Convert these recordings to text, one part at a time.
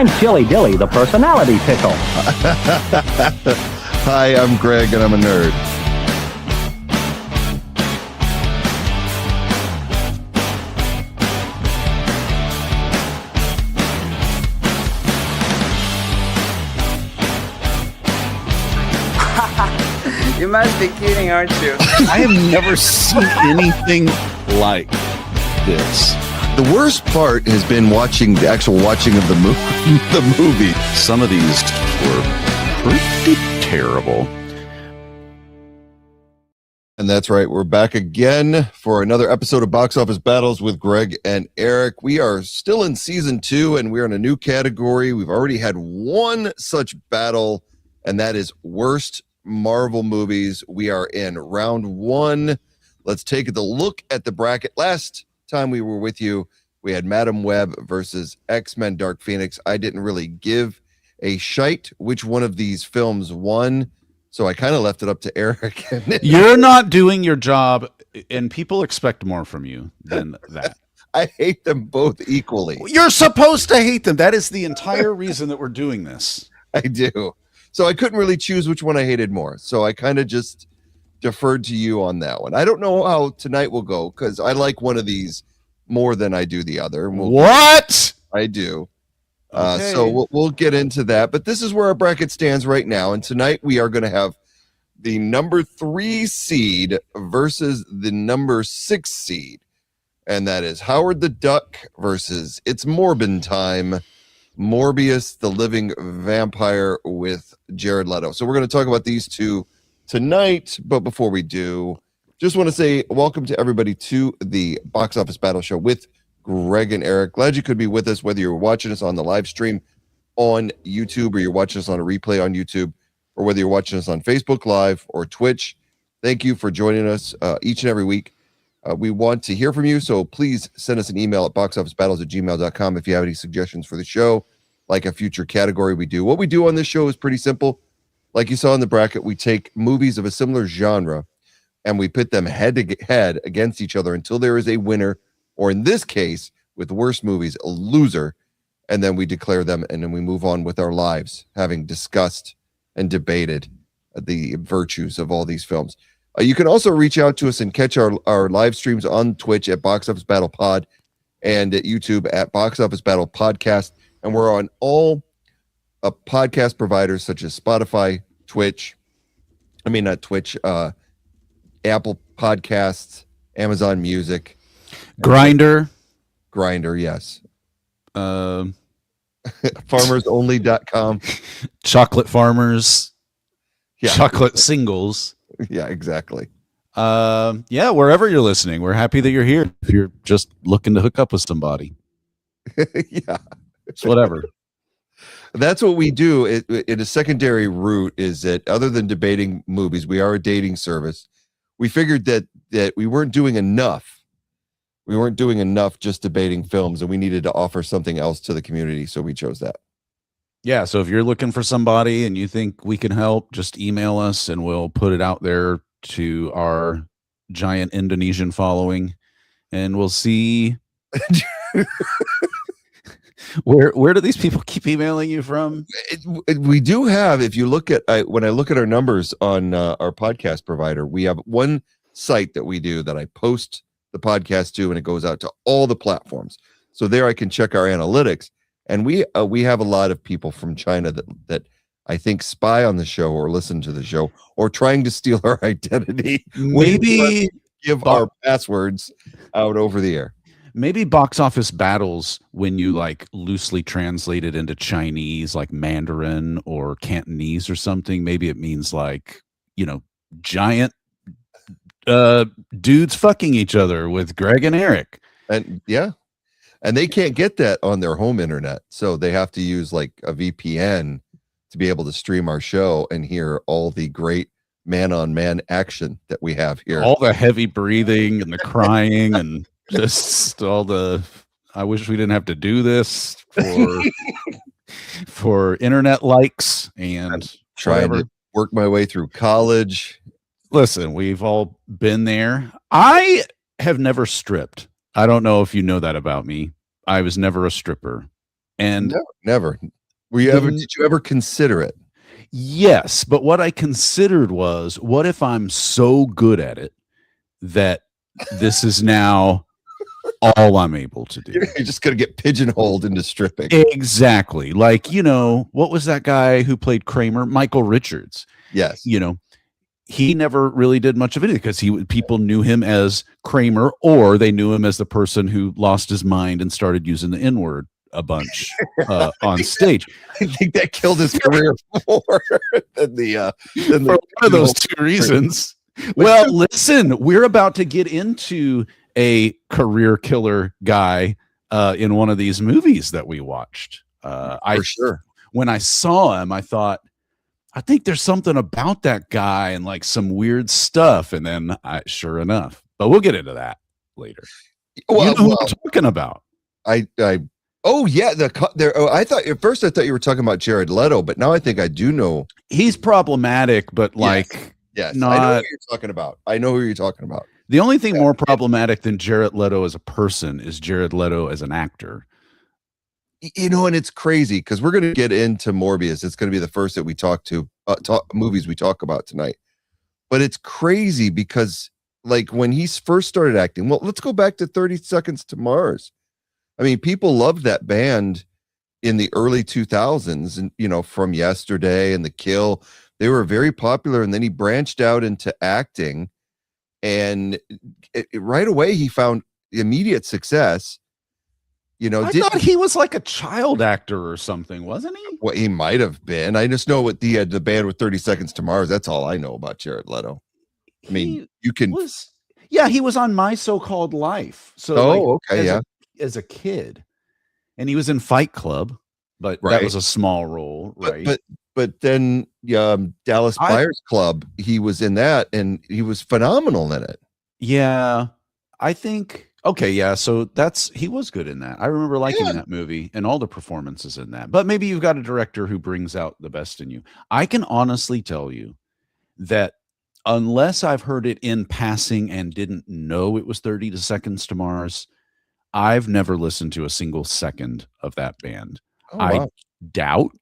I'm Chili Dilly, the personality pickle. Hi, I'm Greg, and I'm a nerd. You must be kidding, aren't you? I have never seen anything like this. The worst part has been the actual watching of the movie. Some of these were pretty terrible. And that's right. We're back again for another episode of Box Office Battles with Greg and Eric. We are still in season 2, and we're in a new category. We've already had one such battle, and that is worst Marvel movies. We are in round 1. Let's take a look at the bracket. Last time we were with you, we had Madam Web versus X-Men Dark Phoenix. I didn't really give a shite which one of these films won, so I kind of left it up to Eric. You're not doing your job, and people expect more from you than that. I hate them both equally. You're supposed to hate them. That is the entire reason that we're doing this. I do. So I couldn't really choose which one I hated more. So I kind of just deferred to you on that one. I don't know how tonight will go because I like one of these more than I do the other. What? I do. Okay. So we'll get into that. But this is where our bracket stands right now. And tonight we are going to have the number 3 seed versus the number 6 seed. And that is Howard the Duck versus It's Morbin Time. Morbius, the Living Vampire with Jared Leto. So we're going to talk about these two tonight, but before we do, just want to say welcome to everybody to the Box Office Battle Show with Greg and Eric. Glad you could be with us, whether you're watching us on the live stream on YouTube or you're watching us on a replay on YouTube or whether you're watching us on Facebook Live or Twitch. Thank you for joining us each and every week. We want to hear from you, so please send us an email at boxofficebattles@gmail.com if you have any suggestions for the show, like a future category we do. What we do on this show is pretty simple. Like you saw in the bracket, we take movies of a similar genre and we pit them head to head against each other until there is a winner, or in this case, with worst movies, a loser, and then we declare them and then we move on with our lives, having discussed and debated the virtues of all these films. You can also reach out to us and catch our live streams on Twitch at Box Office Battle Pod and at YouTube at Box Office Battle Podcast. And we're on all podcast providers such as Spotify, Apple Podcasts, Amazon Music. Grindr, yes. Farmersonly.com. Chocolate Farmers, Yeah. Chocolate Singles. Yeah, exactly. Yeah, wherever you're listening, we're happy that you're here. If you're just looking to hook up with somebody, Yeah. it's whatever. That's what we do. In a secondary route is that other than debating movies, we are a dating service. We figured that we weren't doing enough. We weren't doing enough just debating films, and we needed to offer something else to the community, so we chose that. Yeah, so if you're looking for somebody and you think we can help, just email us and we'll put it out there to our giant Indonesian following, and we'll see. Where do these people keep emailing you from? We do have, if you look at when I look at our numbers on our podcast provider, we have one site that we do that I post the podcast to, and it goes out to all the platforms. So there I can check our analytics. And we have a lot of people from China that I think spy on the show or listen to the show or trying to steal our identity. Maybe give our passwords out over the air. Maybe Box Office Battles, when you like loosely translate it into Chinese, like Mandarin or Cantonese or something, maybe it means like, giant dudes fucking each other with Greg and Eric. And yeah. And they can't get that on their home internet. So they have to use like a VPN to be able to stream our show and hear all the great man-on-man action that we have here. All the heavy breathing and the crying and just all the, I wish we didn't have to do this for internet likes and trying to work my way through college. Listen, we've all been there. I have never stripped. I don't know if you know that about me. I was never a stripper. And never. Did you ever consider it? Yes, but what I considered was, what if I'm so good at it that this is now all I'm able to do? You're just going to get pigeonholed into stripping. Exactly. Like, what was that guy who played Kramer? Michael Richards. Yes. He never really did much of anything because people knew him as Kramer, or they knew him as the person who lost his mind and started using the N-word a bunch on stage. I think that killed his career more than the for one of those two reasons. Well, listen, we're about to get into a career killer guy in one of these movies that we watched. For sure. When I saw him, I thought, I think there's something about that guy and like some weird stuff. And then sure enough, but we'll get into that later. Well, who I'm talking about. Oh yeah, I thought at first you were talking about Jared Leto, but now I think I do know. He's problematic, but yes, not, I know who you're talking about. I know who you're talking about. The only thing more problematic than Jared Leto as a person is Jared Leto as an actor. And it's crazy because we're going to get into Morbius. It's going to be the first that we movies we talk about tonight. But it's crazy because like when he first started acting, well, let's go back to 30 Seconds to Mars. I mean, people loved that band in the early 2000s and, from Yesterday and The Kill, they were very popular. And then he branched out into acting and right away he found immediate success. I thought he was like a child actor or something, wasn't he? Well, he might have been. I just know what the band with 30 Seconds to Mars. That's all I know about Jared Leto. I mean, he was on My So-Called Life. So, as a kid, and he was in Fight Club, but that was a small role, right? But then Dallas Buyers Club, he was in that, and he was phenomenal in it. Yeah, I think. Okay, yeah, so he was good in that. I remember liking that movie and all the performances in that. But maybe you've got a director who brings out the best in you. I can honestly tell you that unless I've heard it in passing and didn't know it was 30 Seconds to Mars, I've never listened to a single second of that band. Oh, wow. I doubt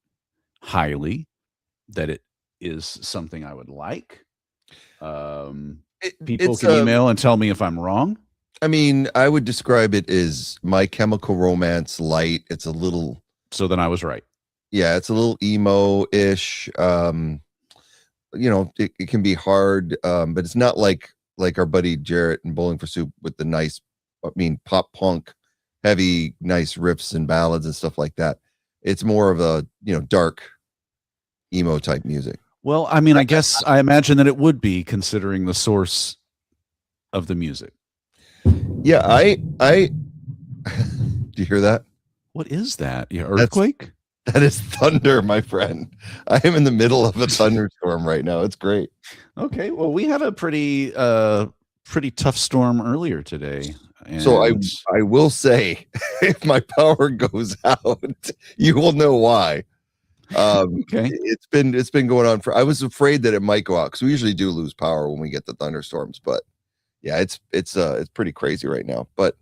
highly that it is something I would like. People can email and tell me if I'm wrong. I mean, I would describe it as My Chemical Romance light. It's a little. So then I was right. Yeah, it's a little emo-ish. It can be hard, but it's not like our buddy Jarrett and Bowling for Soup with the nice, pop punk, heavy, nice riffs and ballads and stuff like that. It's more of a dark emo type music. Well, I mean, I imagine that it would be, considering the source of the music. Yeah, I do you hear that? What is that? Yeah, earthquake? That is thunder, my friend. I am in the middle of a thunderstorm right now. It's great. Okay, well, we had a pretty tough storm earlier today. So I will say, if my power goes out, you will know why. Okay. It's been going on I was afraid that it might go out because we usually do lose power when we get the thunderstorms, but yeah, it's pretty crazy right now. But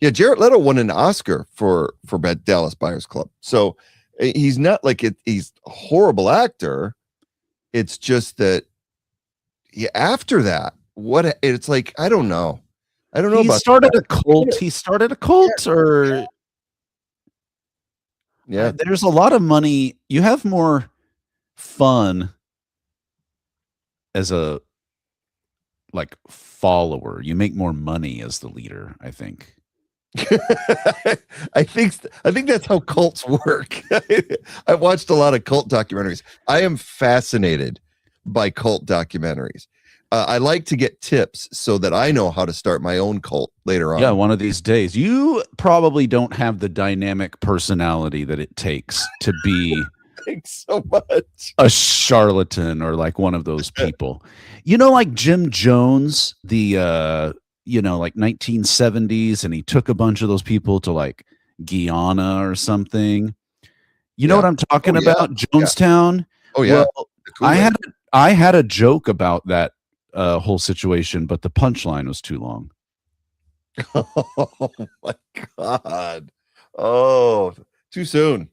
yeah, Jared Leto won an Oscar for Dallas Buyers Club. So he's not like he's a horrible actor. It's just that after that, it's like, I don't know. He started a cult. He started a cult, or there's a lot of money. You have more fun as a follower. You make more money as the leader, I think. I think that's how cults work. I've watched a lot of cult documentaries. I am fascinated by cult documentaries. I like to get tips so that I know how to start my own cult later on. Yeah, one of these days. You probably don't have the dynamic personality that it takes to be Thanks so much. a charlatan or like one of those people. Like Jim Jones, the 1970s, and he took a bunch of those people to like Guyana or something. You know what I'm talking about? Jonestown. Oh yeah. Well, I had a joke about that whole situation, but the punchline was too long. Oh my God. Oh, too soon.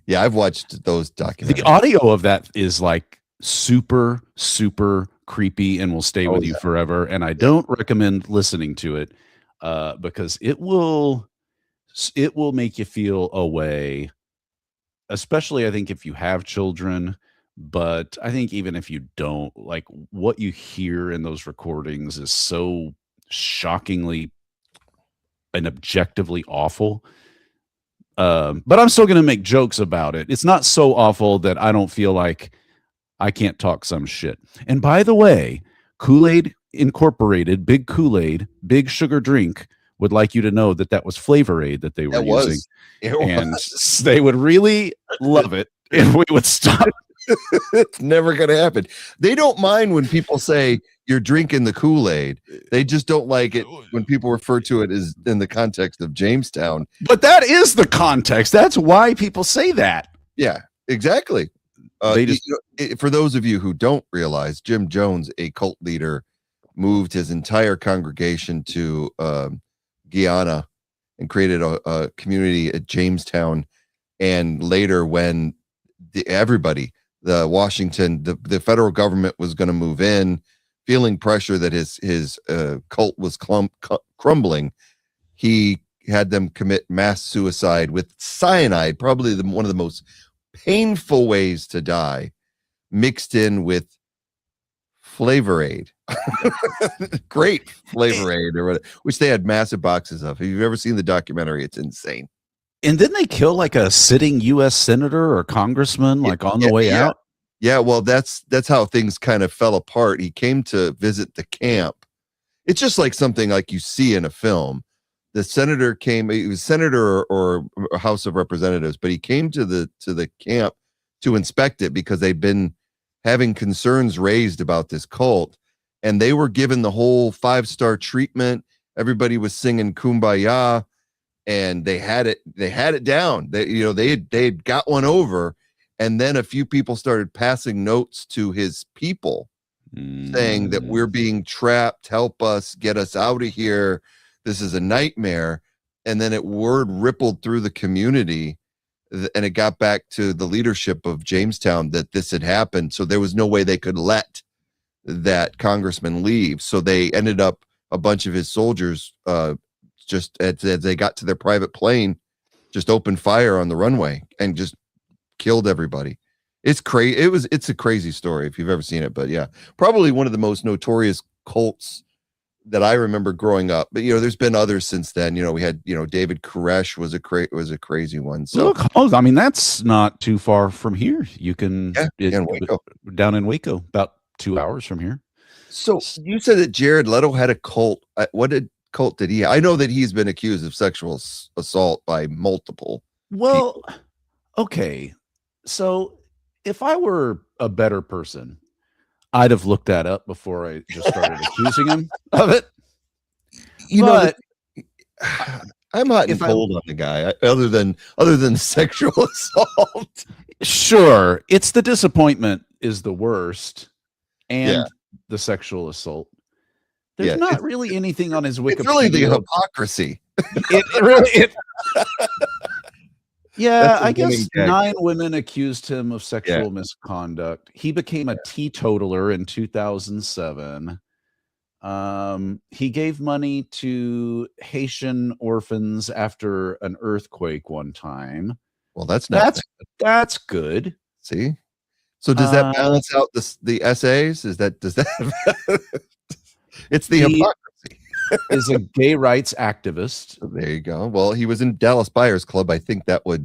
Yeah, I've watched those The documentaries. audio of that is like super, super creepy and will stay with you yeah. forever. And I don't recommend listening to it because it will make you feel a way, especially I think if you have children. But I think even if you don't, like what you hear in those recordings is so shockingly and objectively awful. But I'm still going to make jokes about it. It's not so awful that I don't feel like I can't talk some shit. And by the way, Kool-Aid Incorporated, Big Kool-Aid, Big Sugar Drink would like you to know that that was Flavor Aid that they were using. And they would really love it if we would stop. It's never going to happen. They don't mind when people say you're drinking the Kool-Aid. They just don't like it when people refer to it as in the context of Jamestown. But that is the context. That's why people say that. Yeah, exactly. For those of you who don't realize, Jim Jones, a cult leader, moved his entire congregation to Guyana and created a community at Jamestown. And later, when the Washington, the federal government was going to move in, feeling pressure that his cult was crumbling, he had them commit mass suicide with cyanide, probably one of the most painful ways to die, mixed in with Flavor Aid. Great Flavor Aid, or whatever, which they had massive boxes of. If you've ever seen the documentary, it's insane. And didn't they kill like a sitting U.S. senator or congressman on the way out? Yeah, well, that's how things kind of fell apart. He came to visit the camp. It's just like something like you see in a film. The senator came, he was senator or House of Representatives, but he came to the camp to inspect it because they'd been having concerns raised about this cult, and they were given the whole 5-star treatment. Everybody was singing Kumbaya, and they had it down. They had got one over, and then a few people started passing notes to his people saying that we're being trapped, help us, get us out of here. This is a nightmare. And then word rippled through the community, and it got back to the leadership of Jamestown that this had happened. So there was no way they could let that congressman leave. So they ended up, a bunch of his soldiers, just as they got to their private plane, just opened fire on the runway and just killed everybody. It's crazy. It's a crazy story if you've ever seen it. But yeah, probably one of the most notorious cults that I remember growing up. But there's been others since then. We had David Koresh was a crazy one. So look, I mean, that's not too far from here. You can in Waco. Down in Waco, about 2 hours from here. So you said that Jared Leto had a cult. What cult did he? I know that he's been accused of sexual assault by multiple. Well, okay. So if I were a better person, I'd have looked that up before I just started accusing him of it. I'm hot and cold on the guy, other than sexual assault. Sure, it's the disappointment is the worst, and the sexual assault. There's not really anything on his Wikipedia. It's really the hypocrisy. Yeah, I guess 9 women accused him of sexual misconduct. He became a teetotaler in 2007. He gave money to Haitian orphans after an earthquake one time. Well, that's good. See? So does that balance out the essays? Does that it's the hypocrisy. Is a gay rights activist. There you go. Well, he was in Dallas Buyers Club. I think that where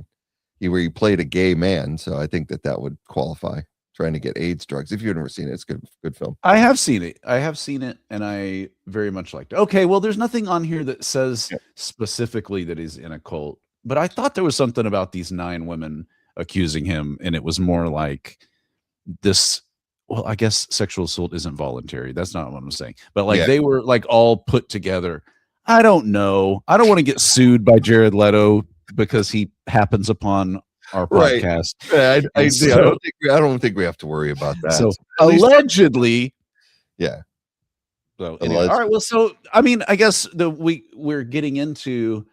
he played a gay man. So I think that would qualify. Trying to get AIDS drugs. If you've never seen it, it's good film. I have seen it, and I very much liked it. Okay, well, there's nothing on here that says specifically that he's in a cult, but I thought there was something about these 9 women accusing him, and it was more like this. Well, I guess sexual assault isn't voluntary. That's not what I'm saying. But they were all put together. I don't know. I don't want to get sued by Jared Leto because he happens upon our podcast. Right. I don't think we have to worry about that. So allegedly, So anyway, all right. Well, so I mean, I guess we're getting into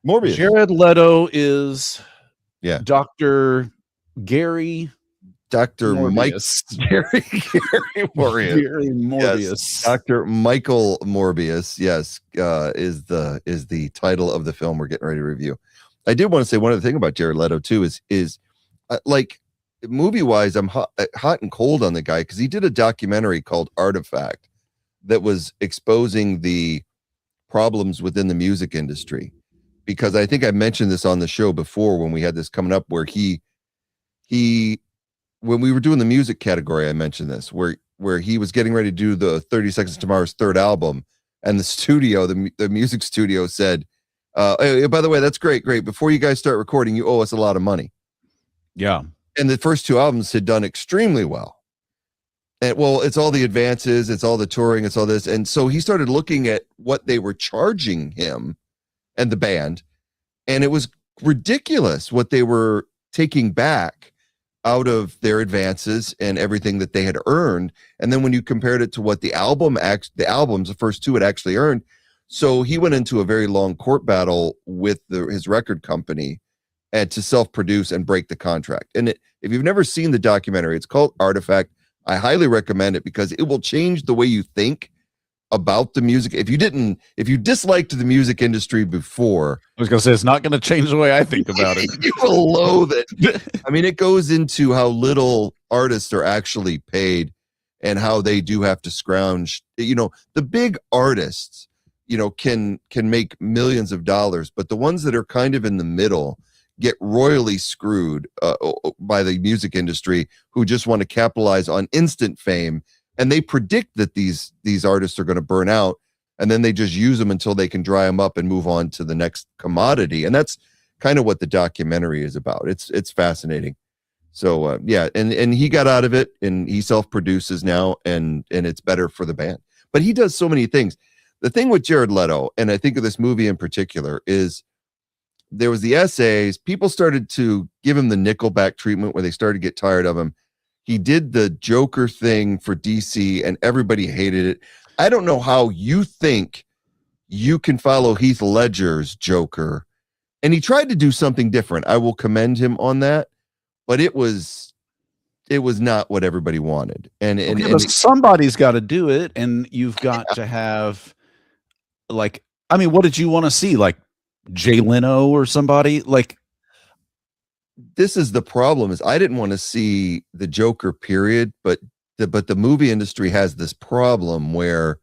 Morbius. Jared Leto is Yeah. Dr. Gary Dr. Mike Morbius. Gary Morbius. Gary Morbius. Yes. Dr. Michael Morbius, yes, is the title of the film we're getting ready to review. I did want to say one other thing about Jared Leto too is like movie wise, I'm hot and cold on the guy because he did a documentary called Artifact that was exposing the problems within the music industry. Because I think I mentioned this on the show before when we had this coming up, where he when we were doing the music category, I mentioned this where he was getting ready to do the 30 Seconds to Mars third album, and the studio, the music studio said, hey, by the way, that's great. Before you guys start recording, you owe us a lot of money. Yeah. And the first two albums had done extremely well. And well, it's all the advances, it's all the touring, it's all this. And so he started looking at what they were charging him and the band, and it was ridiculous what they were taking back out of their advances and everything that they had earned. And then when you compared it to what the albums, the first two had actually earned. So he went into a very long court battle with his record company and to self-produce and break the contract. And if you've never seen the documentary, it's called Artifact. I highly recommend it because it will change the way you think about the music. If you disliked the music industry before, I was gonna say it's not gonna change the way I think about it. You will loathe it. I mean, it goes into how little artists are actually paid and how they do have to scrounge. You know, the big artists, you know, can make millions of dollars, but the ones that are kind of in the middle get royally screwed by the music industry, who just want to capitalize on instant fame. And they predict that these artists are going to burn out, and then they just use them until they can dry them up and move on to the next commodity. And that's kind of what the documentary is about. It's fascinating. So yeah, and he got out of it, and he self-produces now, and it's better for the band. But he does so many things. The thing with Jared Leto, and I think of this movie in particular, is there was the essays. People started to give him the Nickelback treatment where they started to get tired of him. He did the Joker thing for DC, and everybody hated it. I don't know how you think you can follow Heath Ledger's Joker. And he tried to do something different. I will commend him on that, but it was not what everybody wanted. And somebody's got to do it, and you've got to have, like, I mean, what did you want to see? Like Jay Leno or somebody? Like, this is the problem, is I didn't want to see the Joker, period, but the movie industry has this problem where,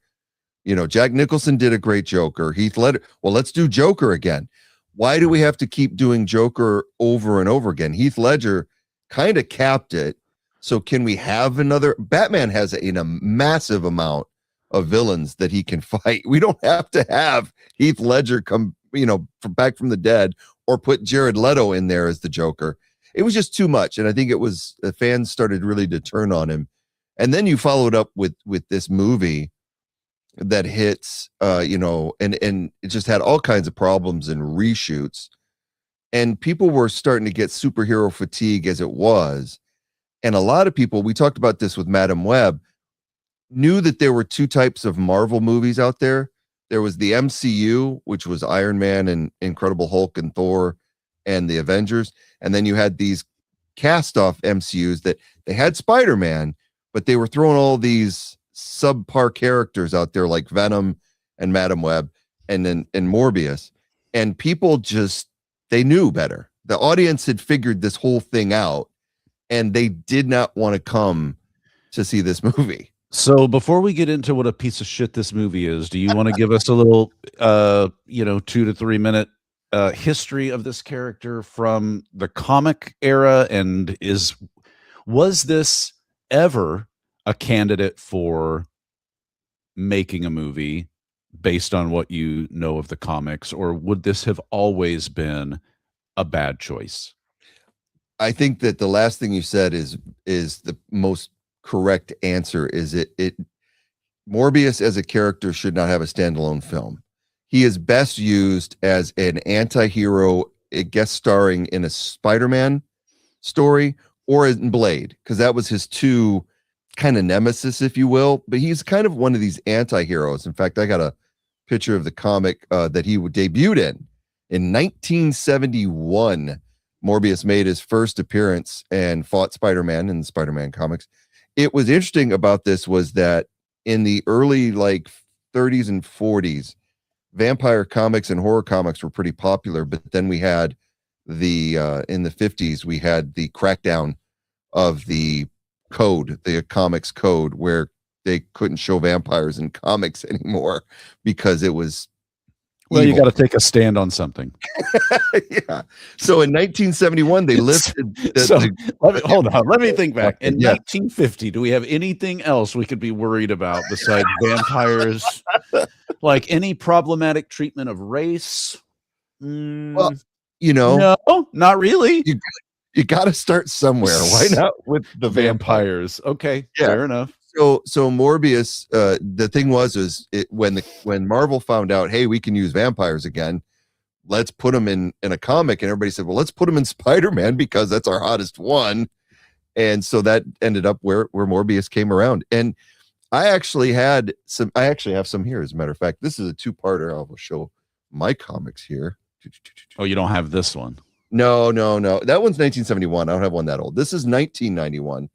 you know, Jack Nicholson did a great Joker. Heath Ledger, well, let's do Joker again. Why do we have to keep doing Joker over and over again? Heath Ledger kind of capped it. So can we have another? Batman has a massive amount of villains that he can fight. We don't have to have Heath Ledger come, you know, back from the dead, or put Jared Leto in there as the Joker. It was just too much. And I think it was, the fans started really to turn on him. And then you followed up with this movie that hits, you know, and it just had all kinds of problems and reshoots. And people were starting to get superhero fatigue as it was. And a lot of people, we talked about this with Madam Web, knew that there were two types of Marvel movies out there. There was the MCU, which was Iron Man and Incredible Hulk and Thor and the Avengers. And then you had these cast-off MCUs that they had Spider-Man, but they were throwing all these subpar characters out there like Venom and Madam Web and Morbius. And people just, they knew better. The audience had figured this whole thing out, and they did not want to come to see this movie. So before we get into what a piece of shit this movie is, do you want to give us a little, 2 to 3 minute history of this character from the comic era? And was this ever a candidate for making a movie based on what you know of the comics, or would this have always been a bad choice? I think that the last thing you said is the most correct answer. Is it Morbius as a character should not have a standalone film. He is best used as an anti-hero, a guest starring in a Spider-Man story or in Blade, because that was his two kind of nemesis, if you will. But he's kind of one of these anti-heroes. In fact, I got a picture of the comic that he debuted in 1971. Morbius made his first appearance and fought Spider-Man in the Spider-Man comics. It was interesting about this was that in the early like 30s and 40s, vampire comics and horror comics were pretty popular, but then we had the in the 50s we had the crackdown of the comics code, where they couldn't show vampires in comics anymore because it was well, evil. you got to take a stand on something. Yeah. So in 1971 they lifted hold on, let me think back. In Yeah. 1950, do we have anything else we could be worried about besides vampires? Like any problematic treatment of race? Well, you know, no, not really. you got to start somewhere. Why not with the vampires? Okay, Yeah. fair enough. So Morbius, the thing was when Marvel found out, hey, we can use vampires again, let's put them in a comic, and everybody said, well, let's put them in Spider-Man because that's our hottest one, and so that ended up where Morbius came around. And I actually have some here, as a matter of fact. This is a two-parter. I will show my comics here. Oh, you don't have this one? No. That one's 1971. I don't have one that old. This is 1991.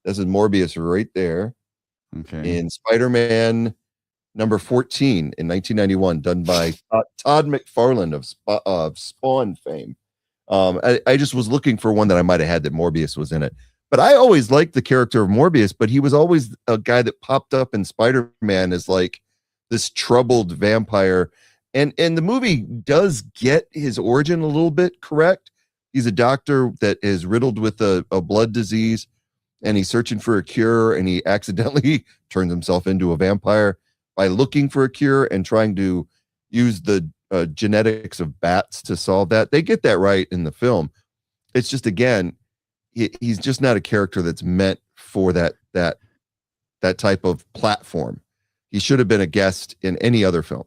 This is Morbius right there. Okay. In Spider-Man number 14 in 1991, done by Todd McFarlane of Spawn fame. I just was looking for one that I might have had that Morbius was in it. But I always liked the character of Morbius, but he was always a guy that popped up in Spider-Man as like this troubled vampire. And the movie does get his origin a little bit correct. He's a doctor that is riddled with a blood disease, and he's searching for a cure, and he accidentally turns himself into a vampire by looking for a cure and trying to use the genetics of bats to solve that. They get that right in the film. It's just, again, he's just not a character that's meant for that type of platform. He should have been a guest in any other film.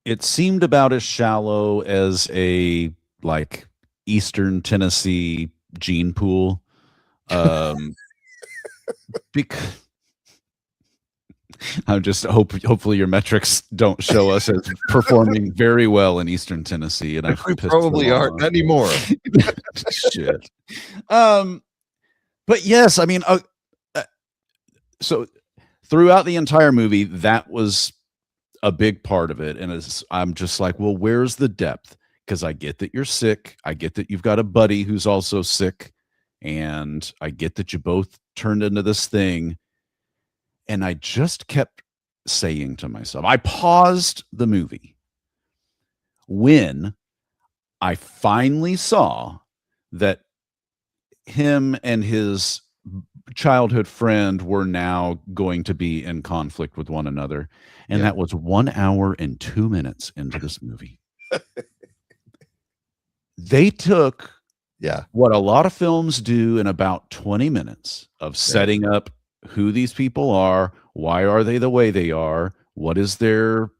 It seemed about as shallow as a like Eastern Tennessee gene pool. Because I'm just hopefully your metrics don't show us as performing very well in Eastern Tennessee, and We probably aren't not anymore. Shit. But yes, I mean, so throughout the entire movie, that was a big part of it, and I'm just like, well, where's the depth? Because I get that you're sick, I get that you've got a buddy who's also sick, and I get that you both turned into this thing. And I just kept saying to myself, I paused the movie when I finally saw that him and his childhood friend were now going to be in conflict with one another. And that was 1 hour and 2 minutes into this movie. They took what a lot of films do in about 20 minutes of setting up who these people are, why are they the way they are, what is their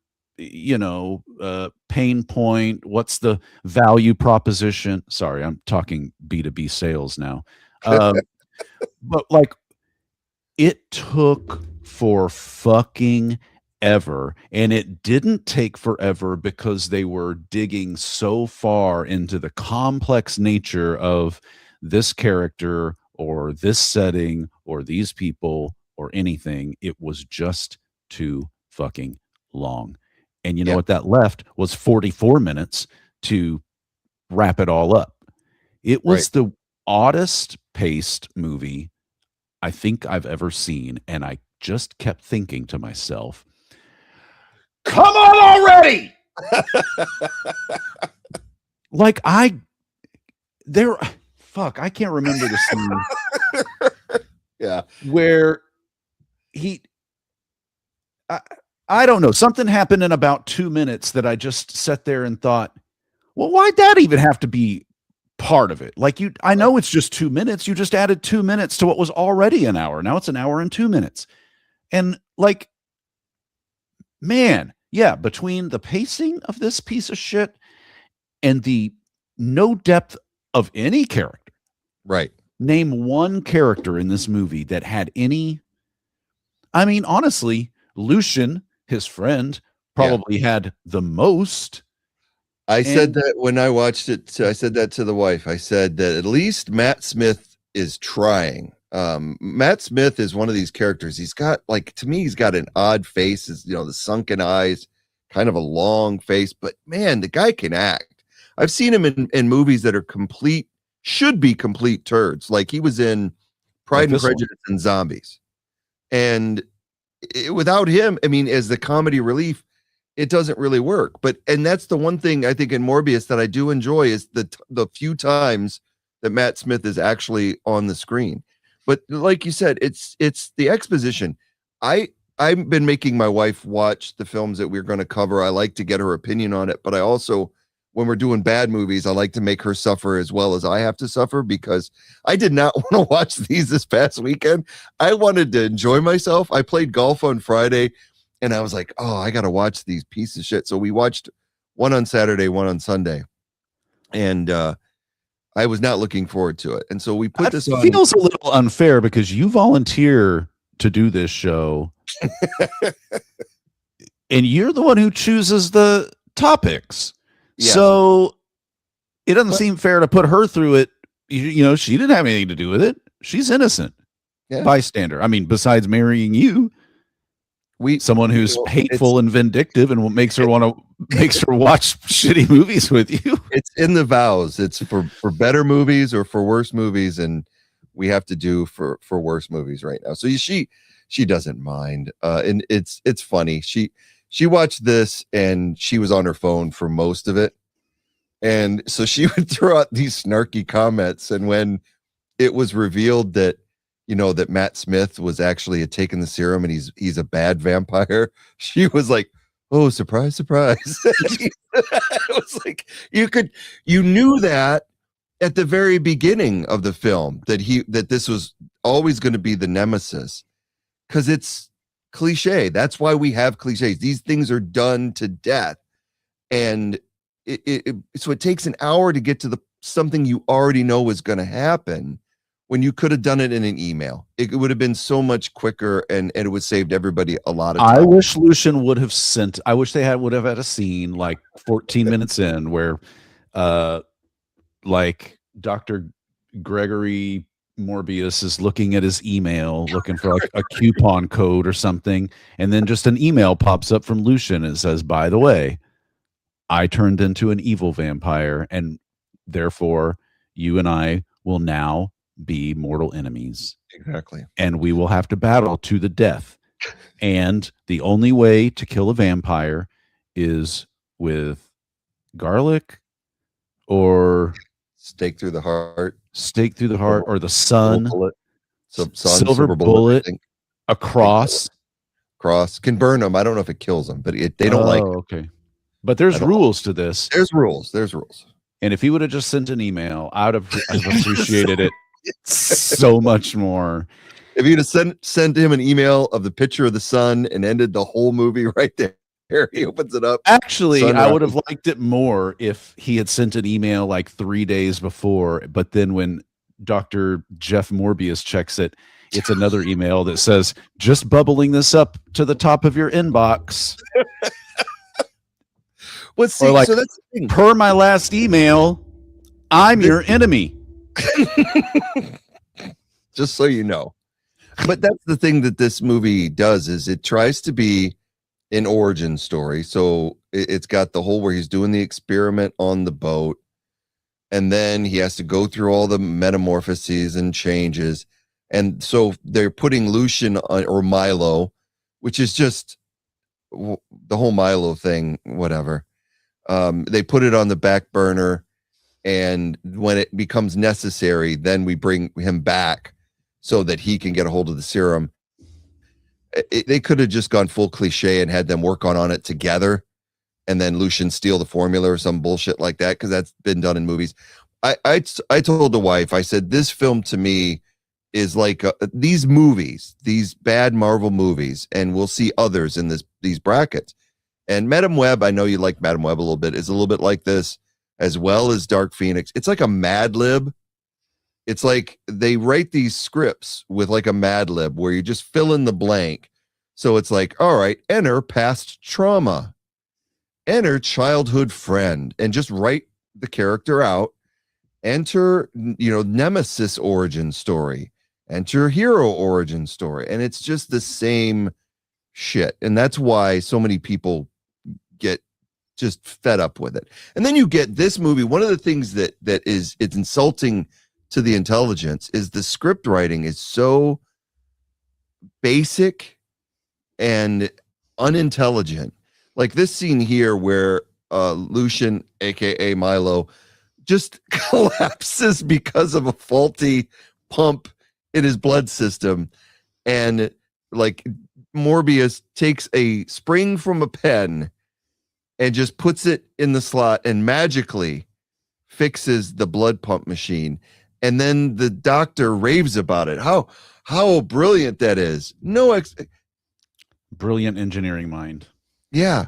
pain point, what's the value proposition. Sorry, I'm talking B2B sales now. But like, it took for fucking ever, and it didn't take forever because they were digging so far into the complex nature of this character or this setting or these people or anything. It was just too fucking long. And you know what that left was 44 minutes to wrap it all up. It was the oddest paced movie I think I've ever seen. And I just kept thinking to myself, come on already. I can't remember the scene. Where I don't know, something happened in about 2 minutes that I just sat there and thought, well, why'd that even have to be part of it? I know it's just 2 minutes. You just added 2 minutes to what was already an hour. Now it's an hour and 2 minutes. And man, between the pacing of this piece of shit and the no depth of any character. Right. Name one character in this movie that had any. I mean, honestly, Lucian, his friend, probably had the most. I said that when I watched it. I said that to the wife. I said that at least Matt Smith is trying. Matt Smith is one of these characters. He's got, like, to me, he's got an odd face. Is, you know, the sunken eyes, kind of a long face. But man, the guy can act. I've seen him in movies that are should be complete turds. Like he was in Pride and Prejudice and Zombies. And without him, I mean, as the comedy relief, it doesn't really work. And that's the one thing I think in Morbius that I do enjoy is the few times that Matt Smith is actually on the screen. But like you said, it's the exposition. I've been making my wife watch the films that we're going to cover. I like to get her opinion on it, but I also, when we're doing bad movies, I like to make her suffer as well as I have to suffer, because I did not want to watch these this past weekend. I wanted to enjoy myself. I played golf on Friday and I was like, oh, I got to watch these pieces of shit. So we watched one on Saturday, one on Sunday. And I was not looking forward to it. And so we put this on. It feels a little unfair because you volunteer to do this show. And you're the one who chooses the topics. Yeah. So it doesn't seem fair to put her through it. You know, she didn't have anything to do with it. She's innocent. Yeah. Bystander. I mean, besides marrying you, someone who's hateful and vindictive and makes her watch shitty movies with you. It's in the vows. It's for better movies or for worse movies, and we have to do for worse movies right now. So she doesn't mind. And it's funny. She watched this and she was on her phone for most of it. And so she would throw out these snarky comments. And when it was revealed that, you know, that Matt Smith was actually had taken the serum and he's a bad vampire, she was like, oh, surprise, surprise. It was like, you knew that at the very beginning of the film that this was always going to be the nemesis, because it's cliche. That's why we have cliches. These things are done to death. And so it takes an hour to get to something you already know is going to happen, when you could have done it in an email. It would have been so much quicker, and it would have saved everybody a lot of time. I wish Lucian would have I wish they would have had a scene like 14 minutes in where like Dr. Gregory Morbius is looking at his email, looking for like a coupon code or something, and then just an email pops up from Lucian and says, by the way, I turned into an evil vampire, and therefore you and I will now be mortal enemies. Exactly. And we will have to battle to the death. And the only way to kill a vampire is with garlic or stake through the heart, or the sun, silver bullet, a cross can burn them. I don't know if it kills them, but they don't like it. Okay. But there's rules to this. There's rules. And if he would have just sent an email, I would have appreciated it so much more. If you'd have sent him an email of the picture of the sun and ended the whole movie right there. He opens it up. Actually, I would have liked it more if he had sent an email like 3 days before, but then when Dr. Jeff Morbius checks it, it's another email that says, just bubbling this up to the top of your inbox. Well, see, or like, so that's the thing. Per my last email, I'm your enemy. Just so you know. But that's the thing that this movie does, is it tries to be an origin story. So it's got the whole where he's doing the experiment on the boat, and then he has to go through all the metamorphoses and changes. And so they're putting Lucian on, or Milo, which is just the whole Milo thing, whatever. They put it on the back burner, and when it becomes necessary, then we bring him back so that he can get a hold of the serum. They could have just gone full cliche and had them work on it together, and then Lucian steal the formula or some bullshit like that, because that's been done in movies. I told the wife, I said, this film to me is like these movies, these bad Marvel movies, and we'll see others in these brackets. And Madam Web, I know you like Madam Web a little bit, is a little bit like this, as well as Dark Phoenix. It's like a Mad Lib. It's like they write these scripts with like a Mad Lib where you just fill in the blank. So it's like, all right, enter past trauma. and her childhood friend, and just write the character out. Enter, Nemesis origin story, enter hero origin story, and it's just the same shit. And that's why so many people get just fed up with it. And then you get this movie. One of the things that it's insulting to the intelligence is the script writing is so basic and unintelligent. Like this scene here where Lucian, aka Milo, just collapses because of a faulty pump in his blood system, and like Morbius takes a spring from a pen and just puts it in the slot and magically fixes the blood pump machine. And then the doctor raves about it. How brilliant that is. Brilliant engineering mind. Yeah.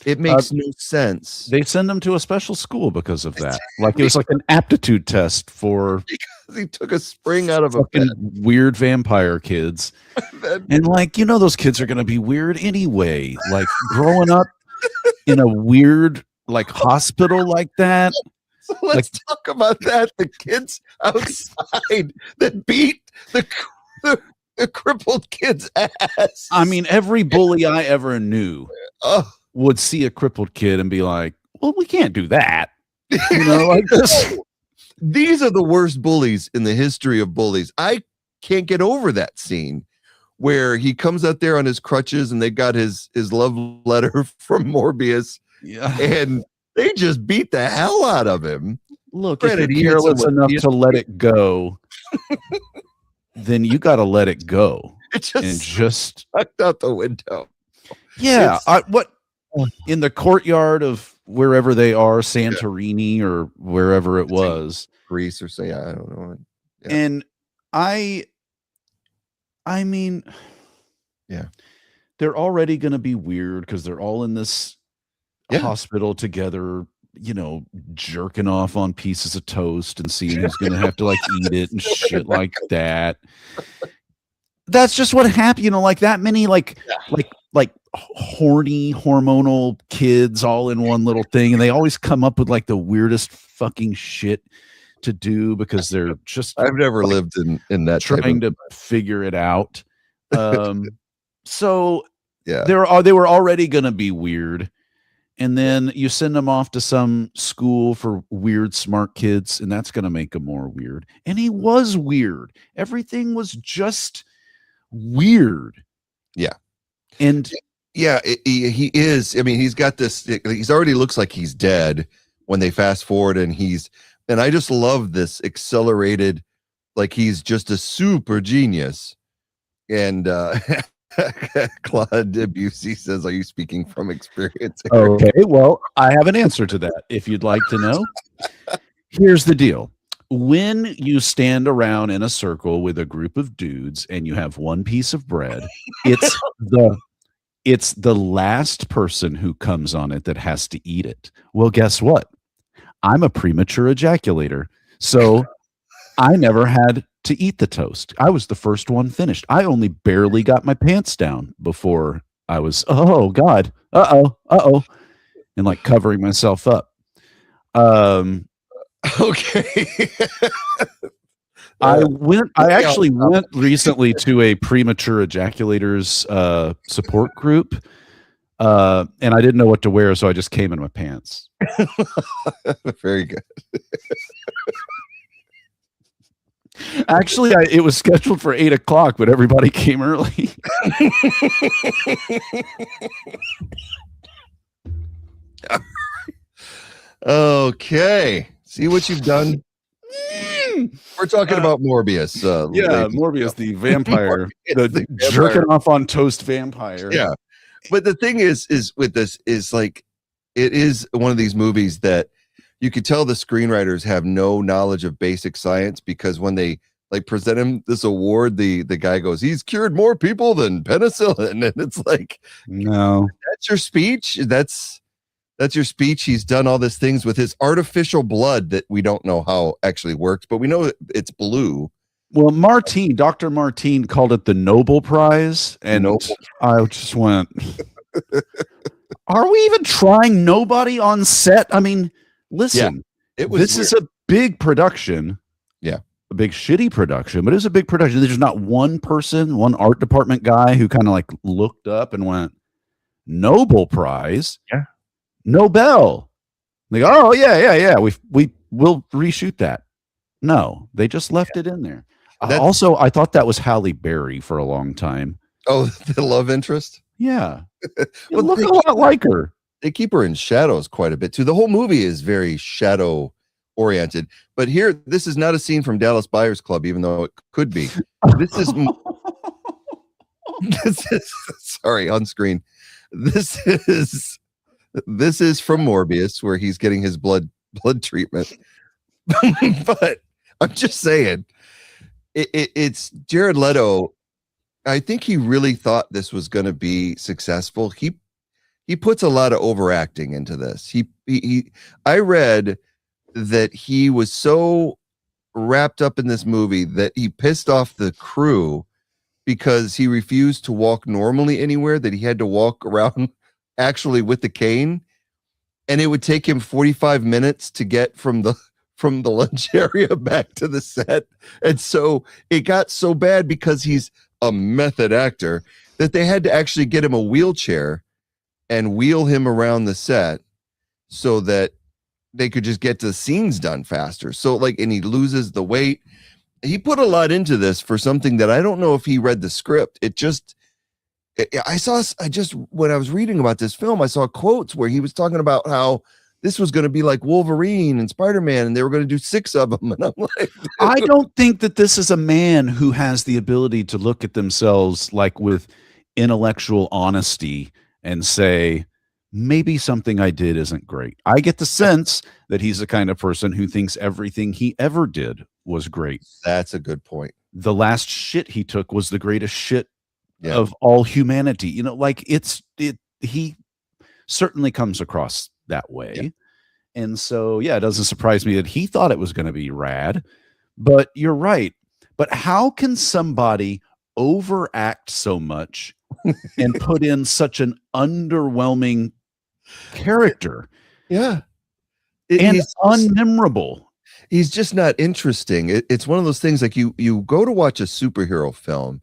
It makes no sense. They send him to a special school because of that. Like it was like an aptitude test for because he took a spring out of a pen. Weird vampire kids. And like, those kids are going to be weird anyway. Like growing up in a weird like hospital like that. So let's talk about that. The kids outside that beat the crippled kid's ass. I mean, every bully I ever knew would see a crippled kid and be like, well, we can't do that. Like this. These are the worst bullies in the history of bullies. I can't get over that scene where he comes out there on his crutches and they got his love letter from Morbius. Yeah. And they just beat the hell out of him. Look, if you're careless enough to let it go, then you got to let it go. It just sucked out the window. Yeah. In the courtyard of wherever they are, Santorini or wherever it was. Greece or say, I don't know. Yeah. And I mean, yeah, they're already going to be weird because they're all in this hospital together, jerking off on pieces of toast and seeing who's going to have to like eat it and shit like that. That's just what happened, like that many like horny hormonal kids all in one little thing, and they always come up with like the weirdest fucking shit to do because they're just I've never lived in that trying to figure it out. So yeah, they were already going to be weird. And then you send them off to some school for weird, smart kids, and that's going to make them more weird. And he was weird. Everything was just weird. Yeah. And yeah, he is. I mean, he's got this, he's already looks like he's dead when they fast forward, and I just love this accelerated, like he's just a super genius. And Claude Debussy says, are you speaking from experience? Okay, well, I have an answer to that if you'd like to know. Here's the deal. When you stand around in a circle with a group of dudes and you have one piece of bread, it's the last person who comes on it that has to eat it. Well, guess what? I'm a premature ejaculator, so I never had to eat the toast. I was the first one finished. I only barely got my pants down before I was, oh God, and like covering myself up. Okay. I actually went recently to a premature ejaculators support group, and I didn't know what to wear, so I just came in my pants. Very good. Actually, it was scheduled for 8 o'clock, but everybody came early. Okay. See what you've done? We're talking about Morbius. Morbius, the vampire. the vampire. Jerking off on toast vampire. Yeah. But the thing is with this is like, it is one of these movies that you could tell the screenwriters have no knowledge of basic science, because when they like present him this award, the guy goes, he's cured more people than penicillin. And it's like, no, that's your speech. That's your speech. He's done all these things with his artificial blood that we don't know how actually works, but we know it's blue. Well, Dr. Martine called it the Nobel Prize. And I just went, Are we even trying? Nobody on set? I mean, listen, It was this is a big production. Yeah. A big shitty production, but it was a big production. There's not one person, one art department guy who kind of like looked up and went, Nobel Prize? Yeah. Nobel. They go, oh, yeah. We will reshoot that. No, they just left it in there. Also, I thought that was Halle Berry for a long time. Oh, the love interest? Yeah. Well, Look a lot like her. They keep her in shadows quite a bit too. The whole movie is very shadow oriented. But here, this is not a scene from Dallas Buyers Club, even though it could be. This is sorry, on screen. This is from Morbius, where he's getting his blood treatment. But I'm just saying, it's Jared Leto. I think he really thought this was going to be successful. He puts a lot of overacting into this. I read that he was so wrapped up in this movie that he pissed off the crew because he refused to walk normally anywhere, that he had to walk around actually with the cane, and it would take him 45 minutes to get from the lunch area back to the set. And so it got so bad because he's a method actor that they had to actually get him a wheelchair and wheel him around the set so that they could just get the scenes done faster. So and he loses the weight. He put a lot into this for something that I don't know if he read the script. When I was reading about this film, I saw quotes where he was talking about how this was going to be like Wolverine and Spider-Man, and they were going to do 6 of them. And I'm like, I don't think that this is a man who has the ability to look at themselves like with intellectual honesty and say, maybe something I did isn't great. I get the sense that he's the kind of person who thinks everything he ever did was great. That's a good point. The last shit he took was the greatest shit of all humanity. He certainly comes across that way. Yeah. And so, it doesn't surprise me that he thought it was going to be rad, but you're right. But how can somebody overact so much and put in such an underwhelming character? Yeah. He's unmemorable. He's just not interesting. It's one of those things like you go to watch a superhero film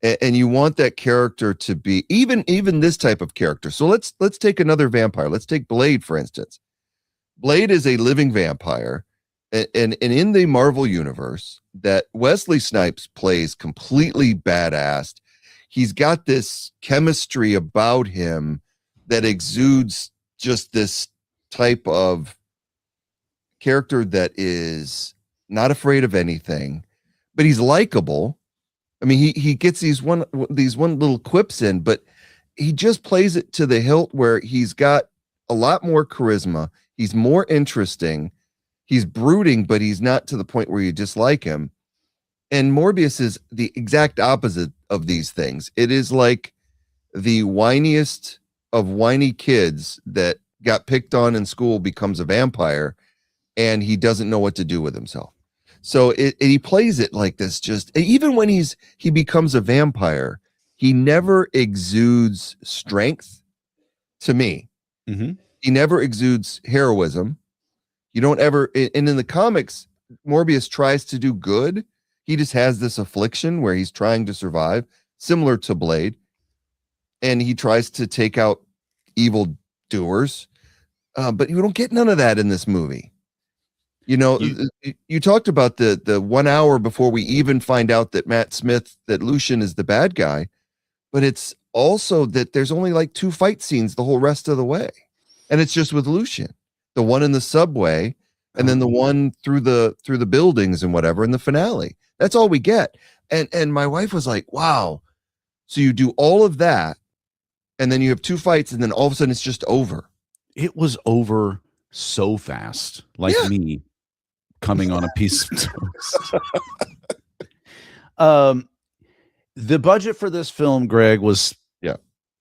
and you want that character to be even this type of character. So let's take another vampire. Let's take Blade, for instance. Blade is a living vampire, and in the Marvel universe that Wesley Snipes plays completely badass. He's got this chemistry about him that exudes just this type of character that is not afraid of anything, but he's likable. I mean, he gets these one little quips in, but he just plays it to the hilt where he's got a lot more charisma. He's more interesting. He's brooding, but he's not to the point where you dislike him. And Morbius is the exact opposite of these things. It is like the whiniest of whiny kids that got picked on in school becomes a vampire, and he doesn't know what to do with himself. So he plays it like this. Just even when he becomes a vampire, he never exudes strength to me. Mm-hmm. He never exudes heroism. You don't ever, and in the comics, Morbius tries to do good. He just has this affliction where he's trying to survive, similar to Blade. And he tries to take out evil doers. But you don't get none of that in this movie. You talked about the 1 hour before we even find out that Lucian is the bad guy, but it's also that there's only like 2 fight scenes the whole rest of the way. And it's just with Lucian, the one in the subway, and then the one through the buildings and whatever in the finale. That's all we get. And my wife was like, wow. So you do all of that, and then you have 2 fights, and then all of a sudden it's just over. It was over so fast, like me coming on a piece of toast. The budget for this film, Greg, was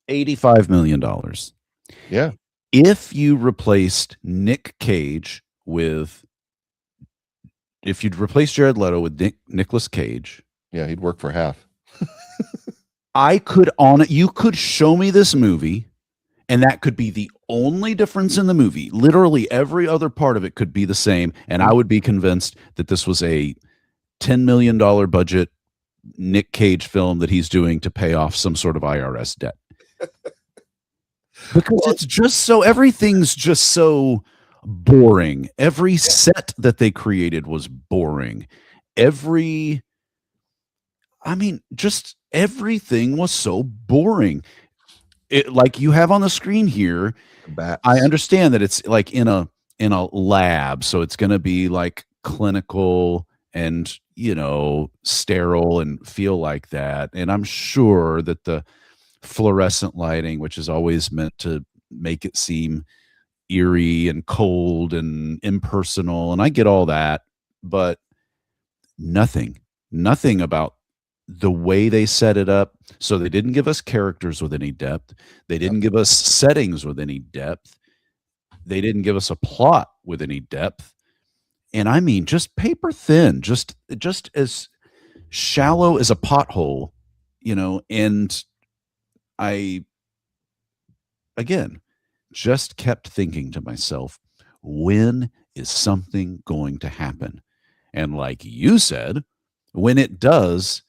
$85 million. Yeah. If you replaced Nick Cage if you'd replace Jared Leto with Nicolas Cage, he'd work for half. you could show me this movie And that could be the only difference in the movie. Literally every other part of it could be the same. And I would be convinced that this was a $10 million budget Nick Cage film that he's doing to pay off some sort of IRS debt. Because it's just so, everything's just so boring. Every set that they created was boring. Just everything was so boring. It, like you have on the screen here, Bats. I understand that it's like in a lab, so it's going to be like clinical and, you know, sterile and feel like that. And I'm sure that the fluorescent lighting, which is always meant to make it seem eerie and cold and impersonal, and I get all that, but nothing about the way they set it up. So they didn't give us characters with any depth. They didn't give us settings with any depth. They didn't give us a plot with any depth. And I mean, just paper thin, just as shallow as a pothole, you know. And I, again, just kept thinking to myself, when is something going to happen? And like you said, when it does,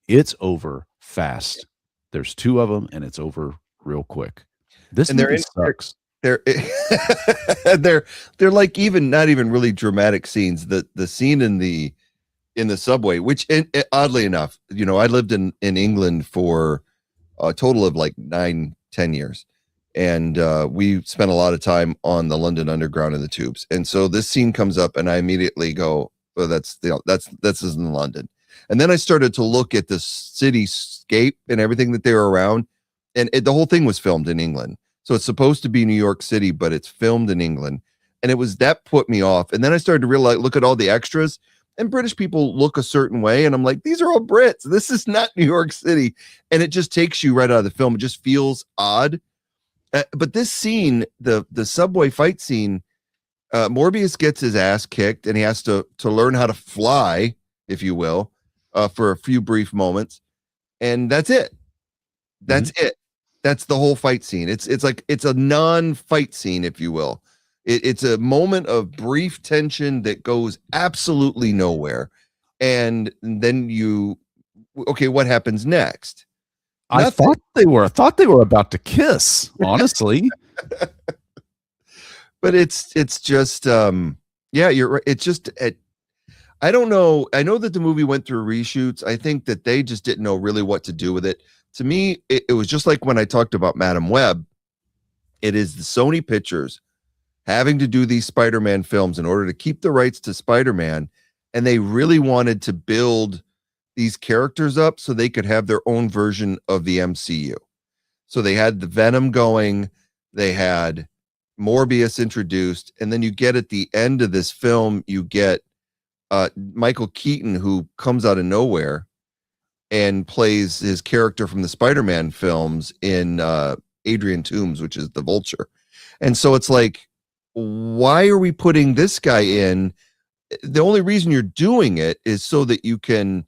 it's over fast. There's two of them, and it's over real quick. This movie sucks. They're like not even really dramatic scenes. The scene in the subway, which oddly enough, you know, I lived in England for a total of like 9-10 years, and we spent a lot of time on the London Underground and the tubes. And so this scene comes up, and I immediately go, "Oh, that's in London." And then I started to look at the cityscape and everything that they were around, and the whole thing was filmed in England. So it's supposed to be New York City, but it's filmed in England. And it was that put me off. And then I started to realize, look at all the extras, and British people look a certain way. And I'm like, these are all Brits. This is not New York City. And it just takes you right out of the film. It just feels odd. But this scene, the subway fight scene, Morbius gets his ass kicked, and he has to learn how to fly, if you will, for a few brief moments. And that's it. That's it. That's the whole fight scene. It's like, it's a non-fight scene, if you will. It's a moment of brief tension that goes absolutely nowhere. And then what happens next? I thought they were about to kiss, honestly. But it's just you're right. It's just I don't know. I know that the movie went through reshoots. I think that they just didn't know really what to do with it. To me, it was just like when I talked about Madam Web. It is the Sony Pictures having to do these Spider-Man films in order to keep the rights to Spider-Man, and they really wanted to build these characters up so they could have their own version of the MCU. So they had the Venom going, they had Morbius introduced, and then you get at the end of this film, you get Michael Keaton, who comes out of nowhere and plays his character from the Spider-Man films in Adrian Toomes, which is the Vulture. And so it's like, why are we putting this guy in? The only reason you're doing it is so that you can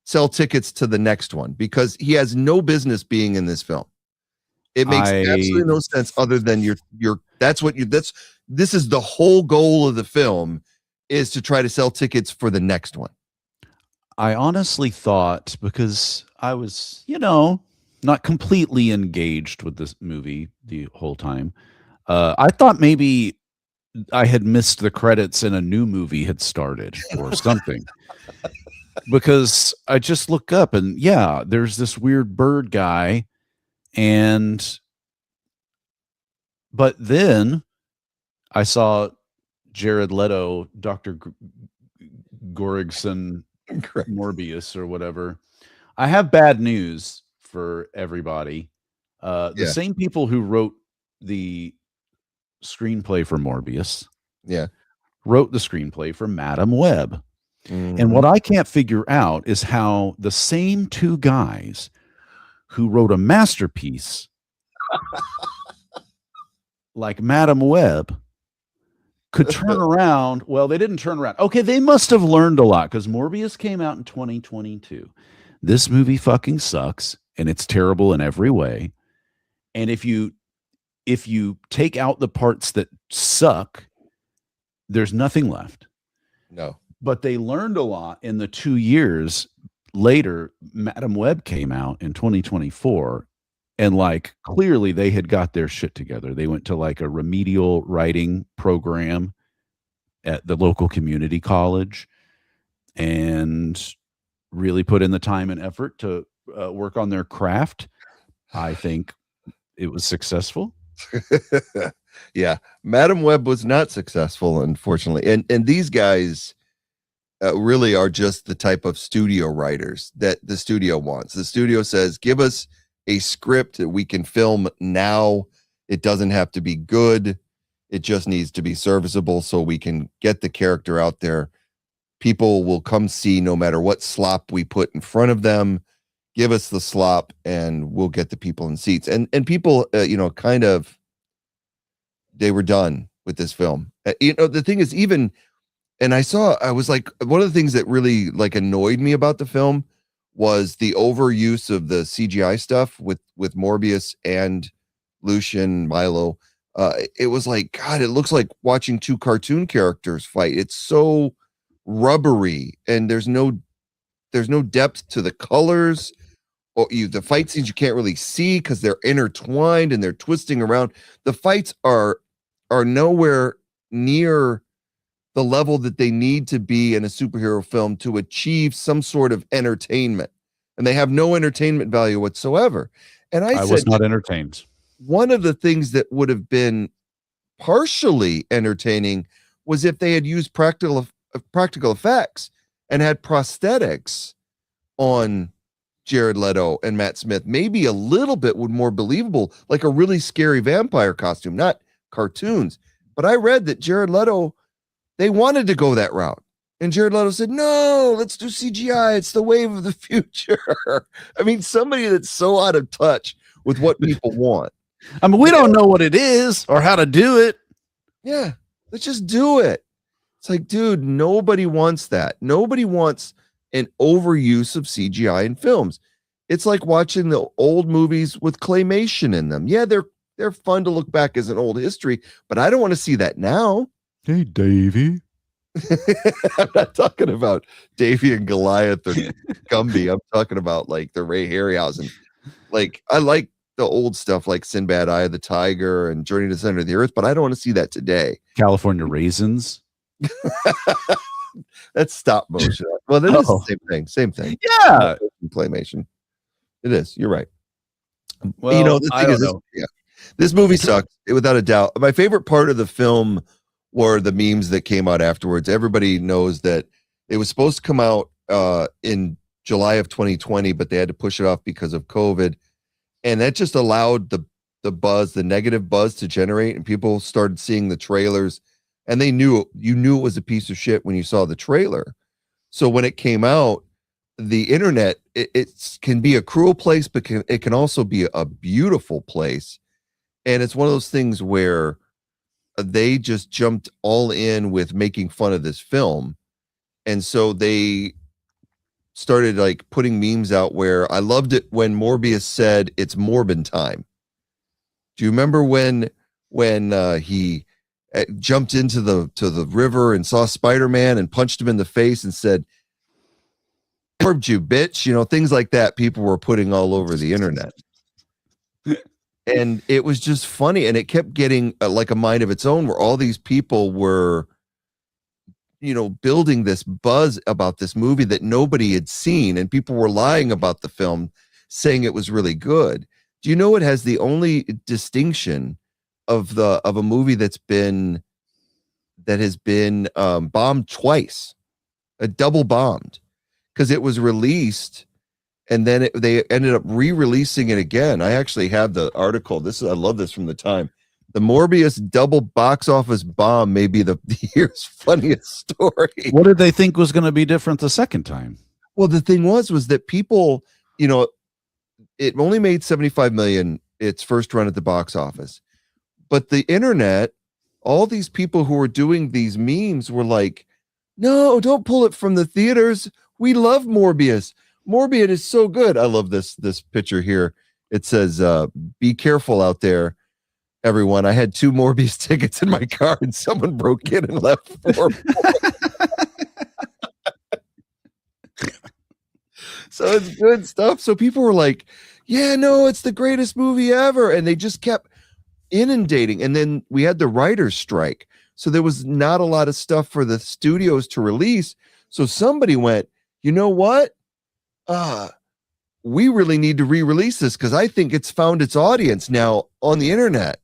sell tickets to the next one, because he has no business being in this film. It makes absolutely no sense other than this is the whole goal of the film, is to try to sell tickets for the next one. I honestly thought, because I was, not completely engaged with this movie the whole time, I thought maybe I had missed the credits and a new movie had started or something. Because I just look up and there's this weird bird guy, but then I saw Jared Leto, Dr. Gorigson, Morbius or whatever. I have bad news for everybody. The same people who wrote the screenplay for Morbius wrote the screenplay for Madam Web. And what I can't figure out is how the same two guys who wrote a masterpiece like Madam Web could turn around. Well, they didn't turn around. Okay, they must have learned a lot, because Morbius came out in 2022. This movie fucking sucks, and it's terrible in every way. And if you if you take out the parts that suck, there's nothing left. No. But they learned a lot in the 2 years later. Madam Web came out in 2024, and like clearly they had got their shit together. They went to like a remedial writing program at the local community college and really put in the time and effort to work on their craft. I think it was successful. Yeah, Madam Web was not successful, unfortunately. And these guys really are just the type of studio writers that the studio wants. The studio says, give us a script that we can film now. It doesn't have to be good. It just needs to be serviceable so we can get the character out there. People will come see no matter what slop we put in front of them. Give us the slop and we'll get the people in seats. And people, kind of, they were done with this film. The thing is, even, and I was like, one of the things that really like annoyed me about the film was the overuse of the CGI stuff with Morbius and Lucian Milo. It was like, God, it looks like watching two cartoon characters fight. It's so rubbery, and there's no depth to the colors. The fight scenes you can't really see because they're intertwined and they're twisting around. The fights are nowhere near the level that they need to be in a superhero film to achieve some sort of entertainment, and they have no entertainment value whatsoever. And I was not entertained. One of the things that would have been partially entertaining was if they had used practical effects and had prosthetics on Jared Leto and Matt Smith. Maybe a little bit would more believable, like a really scary vampire costume, not cartoons. But I read that Jared Leto, they wanted to go that route. And Jared Leto said, no, let's do CGI. It's the wave of the future. I mean, somebody that's so out of touch with what people want. I mean, we don't know what it is or how to do it. Yeah, let's just do it. It's like, dude, nobody wants that. Nobody wants an overuse of CGI in films. It's like watching the old movies with claymation in them. Yeah, they're fun to look back as an old history, but I don't want to see that now. Hey, Davey. I'm not talking about Davey and Goliath or Gumby. I'm talking about like the Ray Harryhausen. Like, I like the old stuff like Sinbad, Eye of the Tiger, and Journey to the Center of the Earth, but I don't want to see that today. California Raisins. That's stop motion. Well, that is the same thing. Same thing. Yeah. Claymation. It is. You're right. Well, the thing is, this movie sucks, without a doubt. My favorite part of the film were the memes that came out afterwards. Everybody knows that it was supposed to come out in July of 2020, but they had to push it off because of COVID. And that just allowed the buzz, the negative buzz to generate, and people started seeing the trailers, and you knew it was a piece of shit when you saw the trailer. So when it came out, the internet, it can be a cruel place, but it can also be a beautiful place. And it's one of those things where they just jumped all in with making fun of this film. And so they started like putting memes out where I loved it when Morbius said it's Morbin time. Do you remember when he jumped into the river and saw Spider-Man and punched him in the face and said, "Morbed you, bitch," things like that. People were putting all over the internet. And it was just funny, and it kept getting like a mind of its own, where all these people were, building this buzz about this movie that nobody had seen, and people were lying about the film, saying it was really good. Do you know it has the only distinction of a movie that has been bombed twice, double bombed, because it was released. And then they ended up re-releasing it again. I actually have the article. I love this from the Time. The Morbius double box office bomb may be the year's funniest story. What did they think was going to be different the second time? Well, the thing was that people, it only made 75 million its first run at the box office. But the internet, all these people who were doing these memes were like, no, don't pull it from the theaters. We love Morbius. Morbius is so good. I love this picture here. It says, be careful out there. everyone. I had 2 Morbius tickets in my car, and someone broke in and left 4 more. So it's good stuff. So people were like, yeah, no, it's the greatest movie ever. And they just kept inundating. And then we had the writer's strike. So there was not a lot of stuff for the studios to release. So somebody went, you know what? We really need to re-release this because I think it's found its audience now on the internet.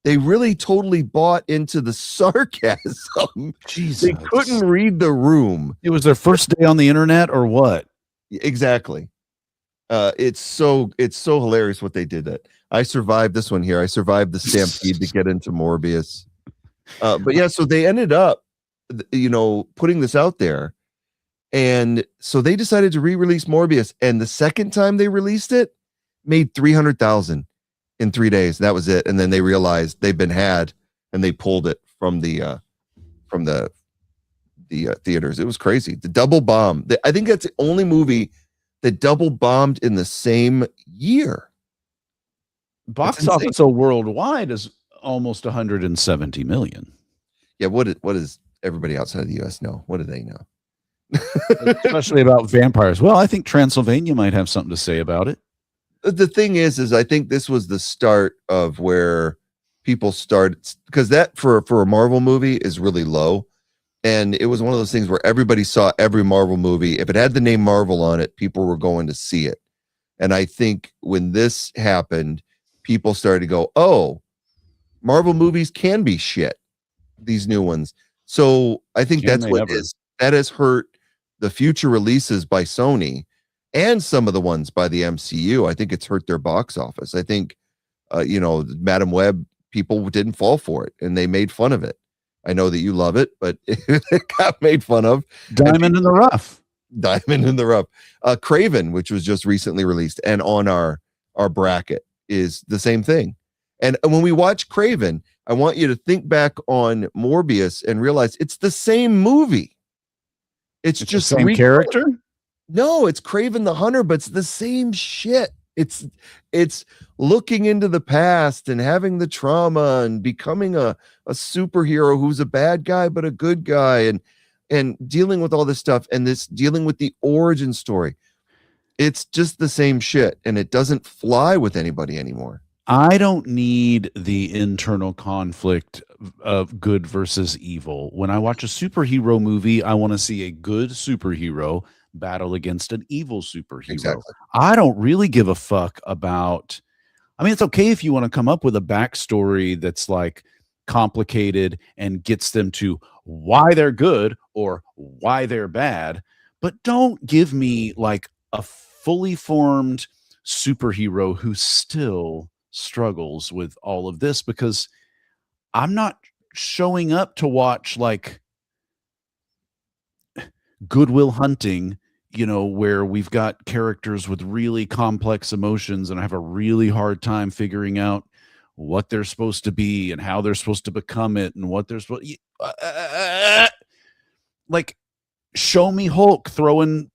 They really totally bought into the sarcasm. Jesus. They couldn't read the room. It was their first day on the internet or what? Exactly. It's so hilarious what they did. That I survived this one here. I survived the stampede to get into Morbius. But yeah, so they ended up, putting this out there. And so they decided to re-release Morbius. And the second time they released it, made 300,000 in 3 days. That was it. And then they realized they've been had, and they pulled it from the theaters. It was crazy. The double bomb. I think that's the only movie that double bombed in the same year. Box office worldwide is almost 170 million. Yeah, what does everybody outside of the US know? What do they know? Especially about vampires. Well, I think Transylvania might have something to say about it. The thing is I think this was the start of where people started, because that for a Marvel movie is really low. And it was one of those things where everybody saw every Marvel movie. If it had the name Marvel on it, people were going to see it. And I think when this happened, people started to go, oh, Marvel movies can be shit, these new ones. So I think that has hurt the future releases by Sony and some of the ones by the MCU. I think it's hurt their box office. I think, Madam Web, people didn't fall for it and they made fun of it. I know that you love it, but it got made fun of. Diamond in the rough. Craven, which was just recently released and on our bracket, is the same thing. And when we watch Craven, I want you to think back on Morbius and realize it's the same movie. It's just the same character? No, it's Craven the Hunter, but it's the same shit. It's looking into the past and having the trauma and becoming a superhero who's a bad guy but a good guy, and dealing with all this stuff, and this dealing with the origin story. It's just the same shit, and it doesn't fly with anybody anymore. I don't need the internal conflict of good versus evil. When I watch a superhero movie, I want to see a good superhero battle against an evil superhero. Exactly. I don't really give a fuck about, it's okay if you want to come up with a backstory that's like complicated and gets them to why they're good or why they're bad, but don't give me like a fully formed superhero who still struggles with all of this, because I'm not showing up to watch like Good Will Hunting, where we've got characters with really complex emotions and I have a really hard time figuring out what they're supposed to be and how they're supposed to become it and what they're supposed like show me Hulk throwing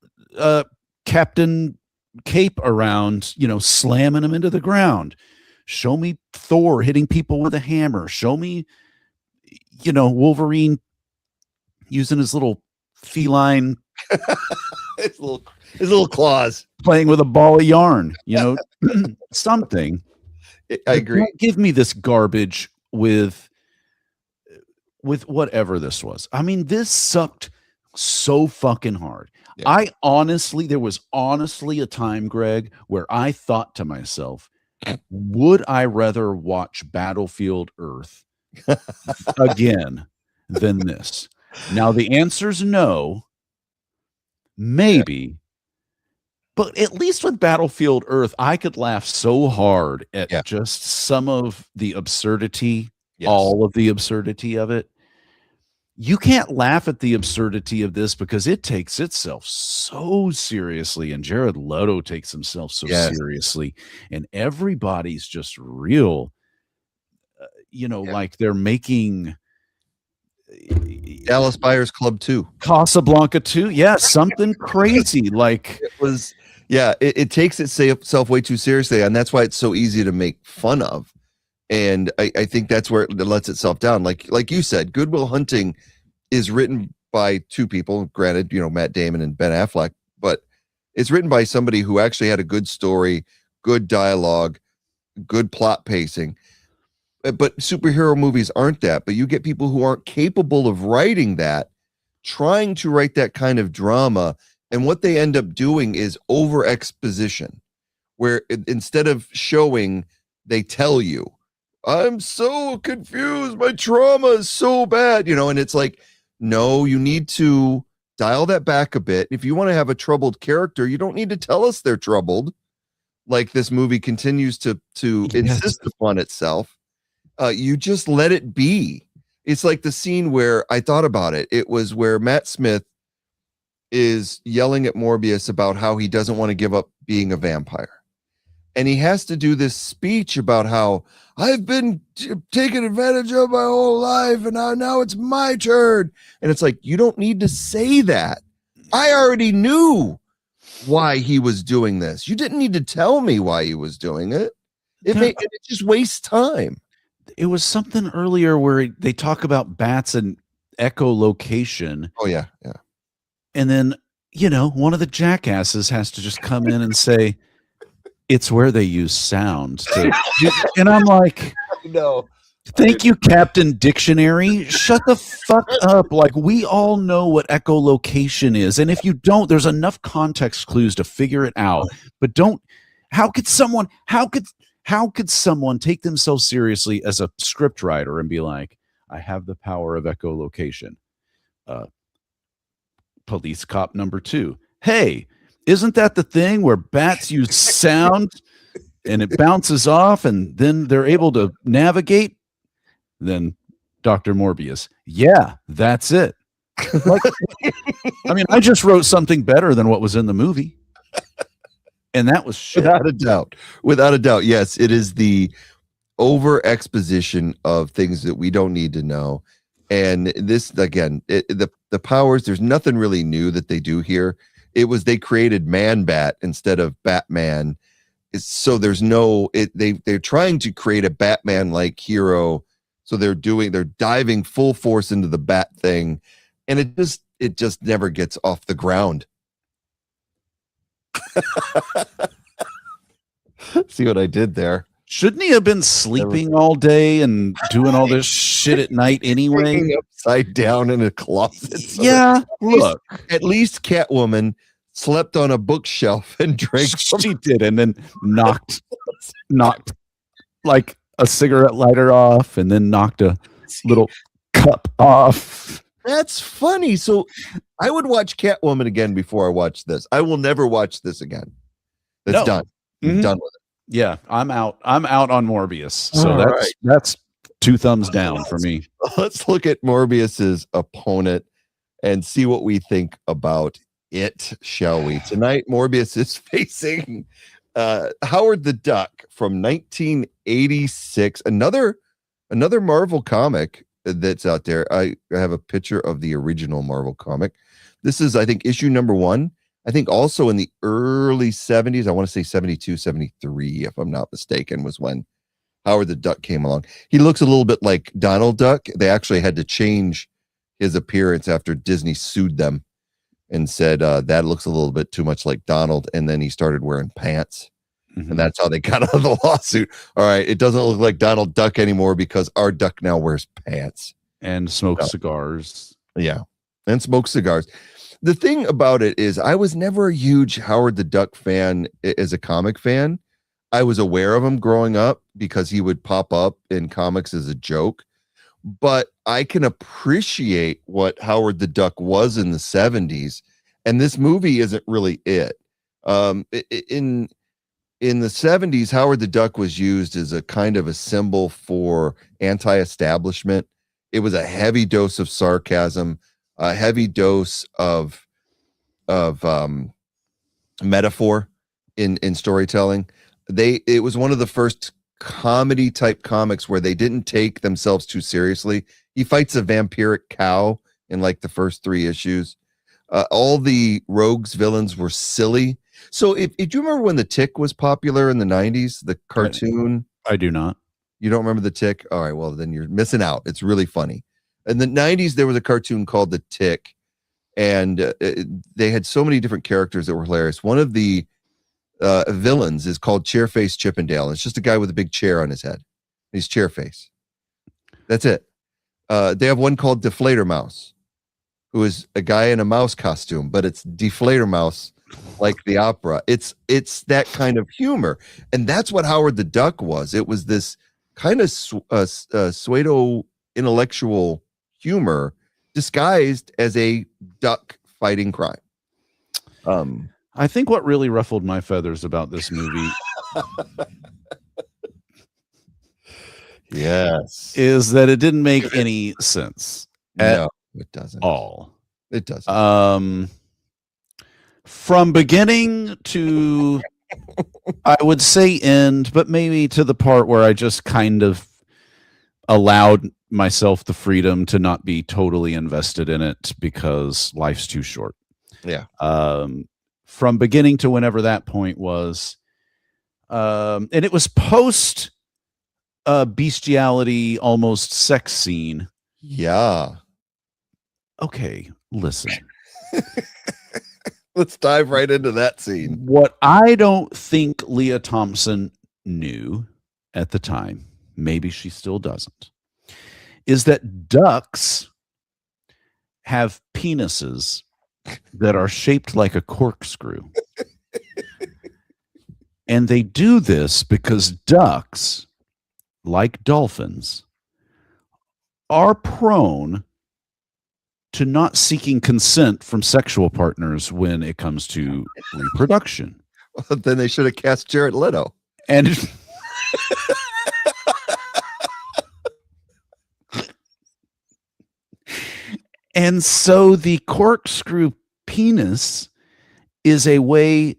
Captain Cape around, slamming him into the ground. Show me Thor hitting people with a hammer. Show me, Wolverine using his little feline his little claws, playing with a ball of yarn, something. I agree. Don't give me this garbage with whatever this was. This sucked so fucking hard. Yeah. There was honestly a time, Greg, where I thought to myself, would I rather watch Battlefield Earth again than this? Now the answer's no. Maybe, but at least with Battlefield Earth, I could laugh so hard at just some of the absurdity, all of the absurdity of it. You can't laugh at the absurdity of this because it takes itself so seriously, and Jared Leto takes himself so seriously, and everybody's just real, like they're making Dallas Buyers Club 2, Casablanca 2, something crazy. Like it was, it takes itself way too seriously, and that's why it's so easy to make fun of. And I think that's where it lets itself down. Like you said, Good Will Hunting is written by two people, granted, Matt Damon and Ben Affleck, but it's written by somebody who actually had a good story, good dialogue, good plot pacing. But superhero movies aren't that. But you get people who aren't capable of writing that, trying to write that kind of drama, and what they end up doing is over exposition, where instead of showing, they tell you, I'm so confused, my trauma is so bad, and it's like, no, you need to dial that back a bit. If you want to have a troubled character, you don't need to tell us they're troubled, like this movie continues to insist upon itself. You just let it be. It's like the scene where I thought about it. It was where Matt Smith is yelling at Morbius about how he doesn't want to give up being a vampire. And he has to do this speech about how I've been taken advantage of my whole life and now it's my turn. And it's like, you don't need to say that. I already knew why he was doing this. You didn't need to tell me why he was doing it. It just wastes time. It was something earlier where they talk about bats and echolocation. Oh, yeah. And then, one of the jackasses has to just come in and say, it's where they use sound. And I'm like, no. Thank you, Captain Dictionary. Shut the fuck up. Like, we all know what echolocation is. And if you don't, there's enough context clues to figure it out. But how could someone take themselves seriously as a script writer and be like, I have the power of echolocation? Police cop number 2. Hey, isn't that the thing where bats use sound and it bounces off and then they're able to navigate? Then Dr. Morbius. Yeah, that's it. Like, I just wrote something better than what was in the movie. And that was shit. Without a doubt. Yes, it is the over exposition of things that we don't need to know. And this, again, the powers, there's nothing really new that they do here. It was, they created Man-Bat instead of Batman. So there's they're trying to create a Batman-like hero. So they're diving full force into the bat thing. And it just never gets off the ground. See what I did there? Shouldn't he have been sleeping all day and doing all this shit at night anyway? Upside down in a closet. Yeah, look. At least Catwoman slept on a bookshelf and drank. She did, and then knocked like a cigarette lighter off, and then knocked a little cup off. That's funny. So I would watch Catwoman again before I watch this. I will never watch this again. That's done. I'm done with it. Yeah, I'm out. I'm out on Morbius. So that's 2 thumbs down for me. Let's look at Morbius's opponent and see what we think about it, shall we? Tonight, Morbius is facing Howard the Duck from 1986. Another Marvel comic that's out there. I have a picture of the original Marvel comic. This is, I think, issue number 1. I think also in the early 70s, I want to say 72, 73, if I'm not mistaken, was when Howard the Duck came along. He looks a little bit like Donald Duck. They actually had to change his appearance after Disney sued them and said that looks a little bit too much like Donald. And then he started wearing pants. And that's how they got out of the lawsuit. All right, it doesn't look like Donald Duck anymore because our duck now wears pants. And smokes cigars. Yeah, and smokes cigars. The thing about it is I was never a huge Howard the Duck fan as a comic fan. I was aware of him growing up because he would pop up in comics as a joke. But I can appreciate what Howard the Duck was in the 70s. And this movie isn't really it. In the 70s, Howard the Duck was used as a kind of a symbol for anti-establishment. It was a heavy dose of sarcasm, a heavy dose of metaphor in storytelling. It was one of the first comedy type comics where they didn't take themselves too seriously. He fights a vampiric cow in like the first 3 issues. All the rogues villains were silly. So if you remember when The Tick was popular in the 90s, the cartoon? I do not. You don't remember the Tick? All right, well then you're missing out. It's really funny. In the 90s, there was a cartoon called The Tick, and they had so many different characters that were hilarious. One of the villains is called Chairface Chippendale. It's just a guy with a big chair on his head. He's Chairface. That's it. They have one called Deflator Mouse, who is a guy in a mouse costume, but it's Deflator Mouse, like the opera. It's that kind of humor, and that's what Howard the Duck was. It was this kind of pseudo intellectual humor disguised as a duck fighting crime. I think what really ruffled my feathers about this movie yes, is that it didn't make any sense at it doesn't all. It doesn't. From beginning to, I would say end, but maybe to the part where I just kind of allowed myself the freedom to not be totally invested in it because life's too short. Yeah. From beginning to whenever that point was, and it was post bestiality, almost sex scene. Yeah. Okay, listen. Let's dive right into that scene. What I don't think Leah Thompson knew at the time, maybe she still doesn't, is that ducks have penises that are shaped like a corkscrew. And they do this because ducks, like dolphins, are prone to not seeking consent from sexual partners when it comes to reproduction. Well, then they should have cast Jared Leto. And and so the corkscrew penis is a way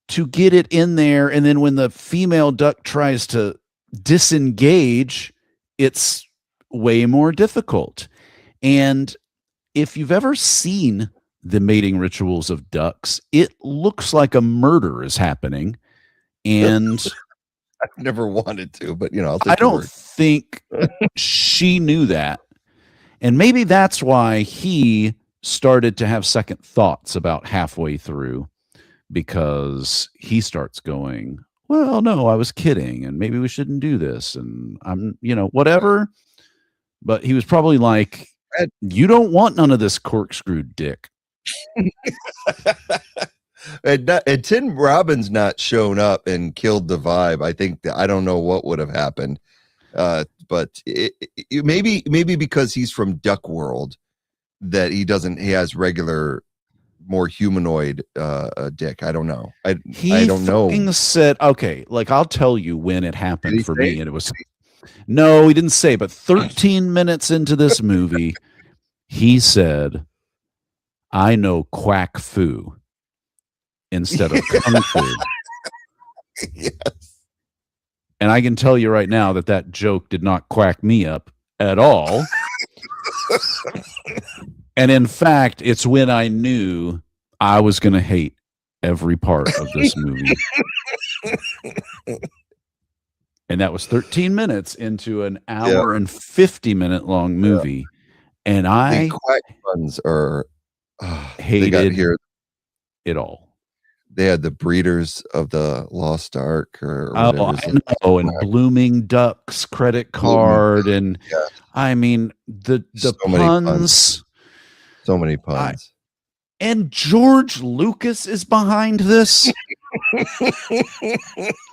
to get it in there, and then when the female duck tries to disengage, it's way more difficult. And if you've ever seen the mating rituals of ducks, it looks like a murder is happening. And I've never wanted to, but I don't think she knew that. And maybe that's why he started to have second thoughts about halfway through, because he starts going, well, no, I was kidding, and maybe we shouldn't do this, and I'm, whatever. But he was probably like, you don't want none of this corkscrew dick. And Tim Robbins not shown up and killed the vibe. I think I don't know what would have happened. But maybe because he's from Duck World, that he has regular, more humanoid dick. I don't know. I don't know. He said, okay, like I'll tell you when it happened for me, and it was no, he didn't say, but 13 minutes into this movie, he said, I know quack fu instead of kung fu. Yes. And I can tell you right now that joke did not quack me up at all. And in fact, it's when I knew I was going to hate every part of this movie. And that was 13 minutes into an hour and 50-minute long movie. And I quack puns are hated it all. They had the Breeders of the Lost Ark, or and Blooming Ducks credit card, and I mean the puns. So many puns. And George Lucas is behind this.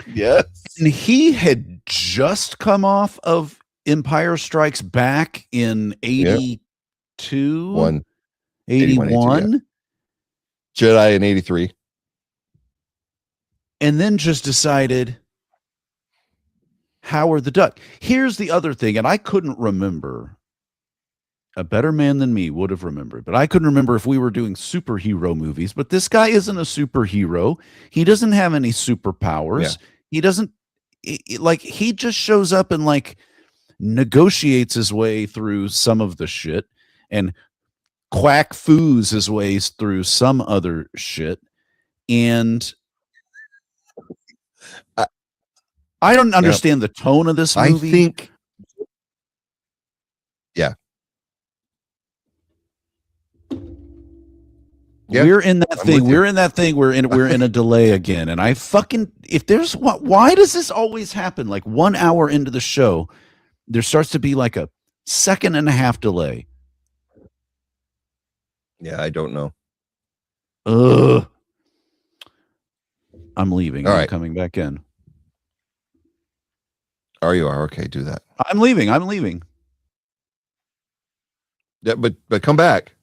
Yes. And he had just come off of Empire Strikes Back in 82, 81. Jedi in 83. And then just decided Howard the Duck. Here's the other thing, and I couldn't remember. A better man than me would have remembered, but I couldn't remember if we were doing superhero movies. But this guy isn't a superhero. He doesn't have any superpowers. Yeah. He doesn't he just shows up and negotiates his way through some of the shit and quack foos his ways through some other shit. And I don't understand the tone of this movie. I think, yeah. We're in that I'm thing. with you. We're in that thing. We're in a delay again. And I fucking, if there's what, why does this always happen? Like 1 hour into the show, there starts to be like a 1.5 second delay. Yeah, I don't know. Ugh. I'm leaving. All I'm right. coming back in. You are okay. Do that. I'm leaving. I'm leaving. Yeah, but come back.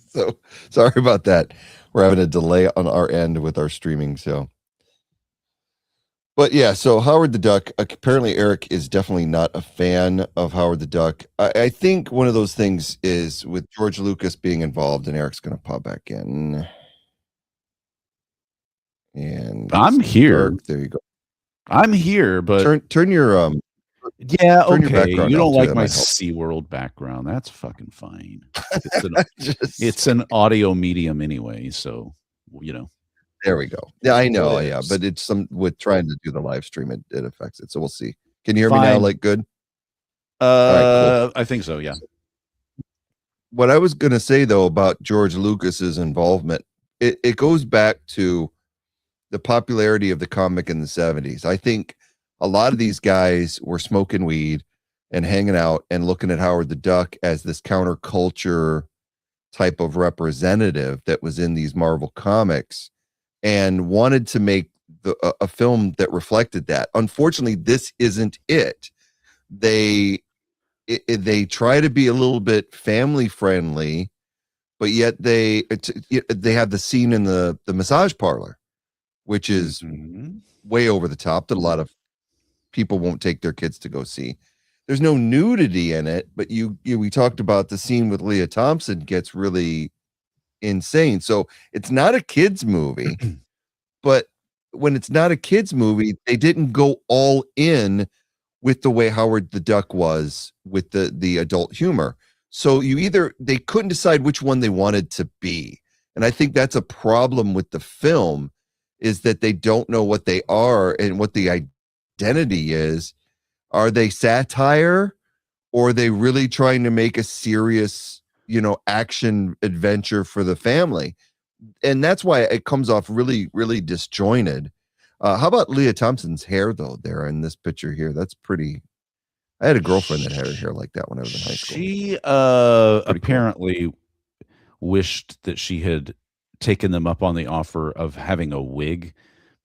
So sorry about that. We're having a delay on our end with our streaming. So, but yeah, so Howard the Duck. Apparently, Eric is definitely not a fan of Howard the Duck. I think one of those things is with George Lucas being involved, and Eric's going to pop back in. And I'm here. Dark. There you go. I'm here, but turn your yeah, turn your okay. background You down don't too, like that my might help. SeaWorld background. That's fucking fine. It's an audio medium anyway, so you know. There we go. Yeah, I know. What Yeah, ifs. but it's with trying to do the live stream, it affects it. So we'll see. Can you hear me now? Fine. Like good? Right, cool. I think so. Yeah. What I was going to say though about George Lucas's involvement, it goes back to the popularity of the comic in the 70s. I think a lot of these guys were smoking weed and hanging out and looking at Howard the Duck as this counterculture type of representative that was in these Marvel comics and wanted to make a film that reflected that. Unfortunately, this isn't it. They try to be a little bit family friendly, but yet they have the scene in the massage parlor, which is way over the top that a lot of people won't take their kids to go see. There's no nudity in it, but we talked about the scene with Leah Thompson gets really insane. So it's not a kids movie, but when it's not a kids movie, they didn't go all in with the way Howard the Duck was with the adult humor. So they couldn't decide which one they wanted to be. And I think that's a problem with the film, is that they don't know what they are and what the identity is. Are they satire, or are they really trying to make a serious, action adventure for the family? And that's why it comes off really, really disjointed. How about Leah Thompson's hair though, there in this picture here? That's pretty. I had a girlfriend that had her hair like that when I was in high school. She apparently wished that she had taken them up on the offer of having a wig,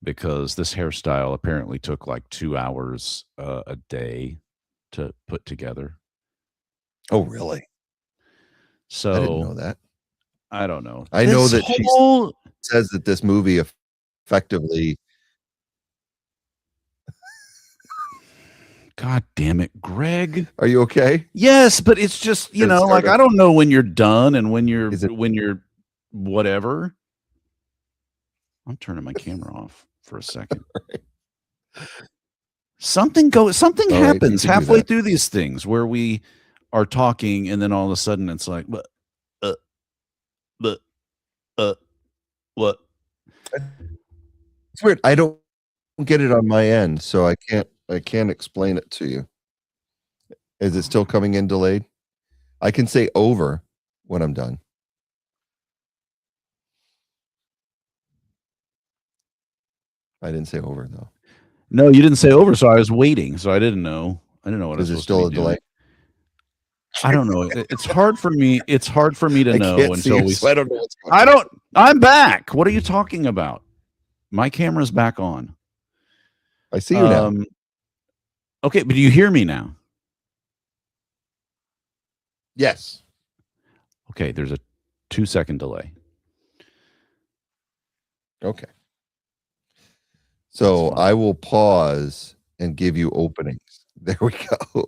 because this hairstyle apparently took like 2 hours a day to put together. Oh, really? So I didn't know that. I don't know. I know that she says that this movie effectively. God damn it, Greg. Are you okay? Yes, but it's just, like, I don't know when you're done and when you're whatever. I'm turning my camera off for a second. Something happens halfway through these things where we are talking and then all of a sudden it's like, what? It's weird. I don't get it on my end, so I can't explain it to you. Is it still coming in delayed? I can say over when I'm done. I didn't say over though. No, you didn't say over, so I was waiting. So I didn't know. I didn't know what I was supposed to be doing. Is there still a delay? I don't know. It's hard for me. It's hard for me to know until we. So I don't know what's going on. I'm back. What are you talking about? My camera's back on. I see you now. Okay, but do you hear me now? Yes. Okay, there's a 2-second delay. Okay. So I will pause and give you openings. There we go.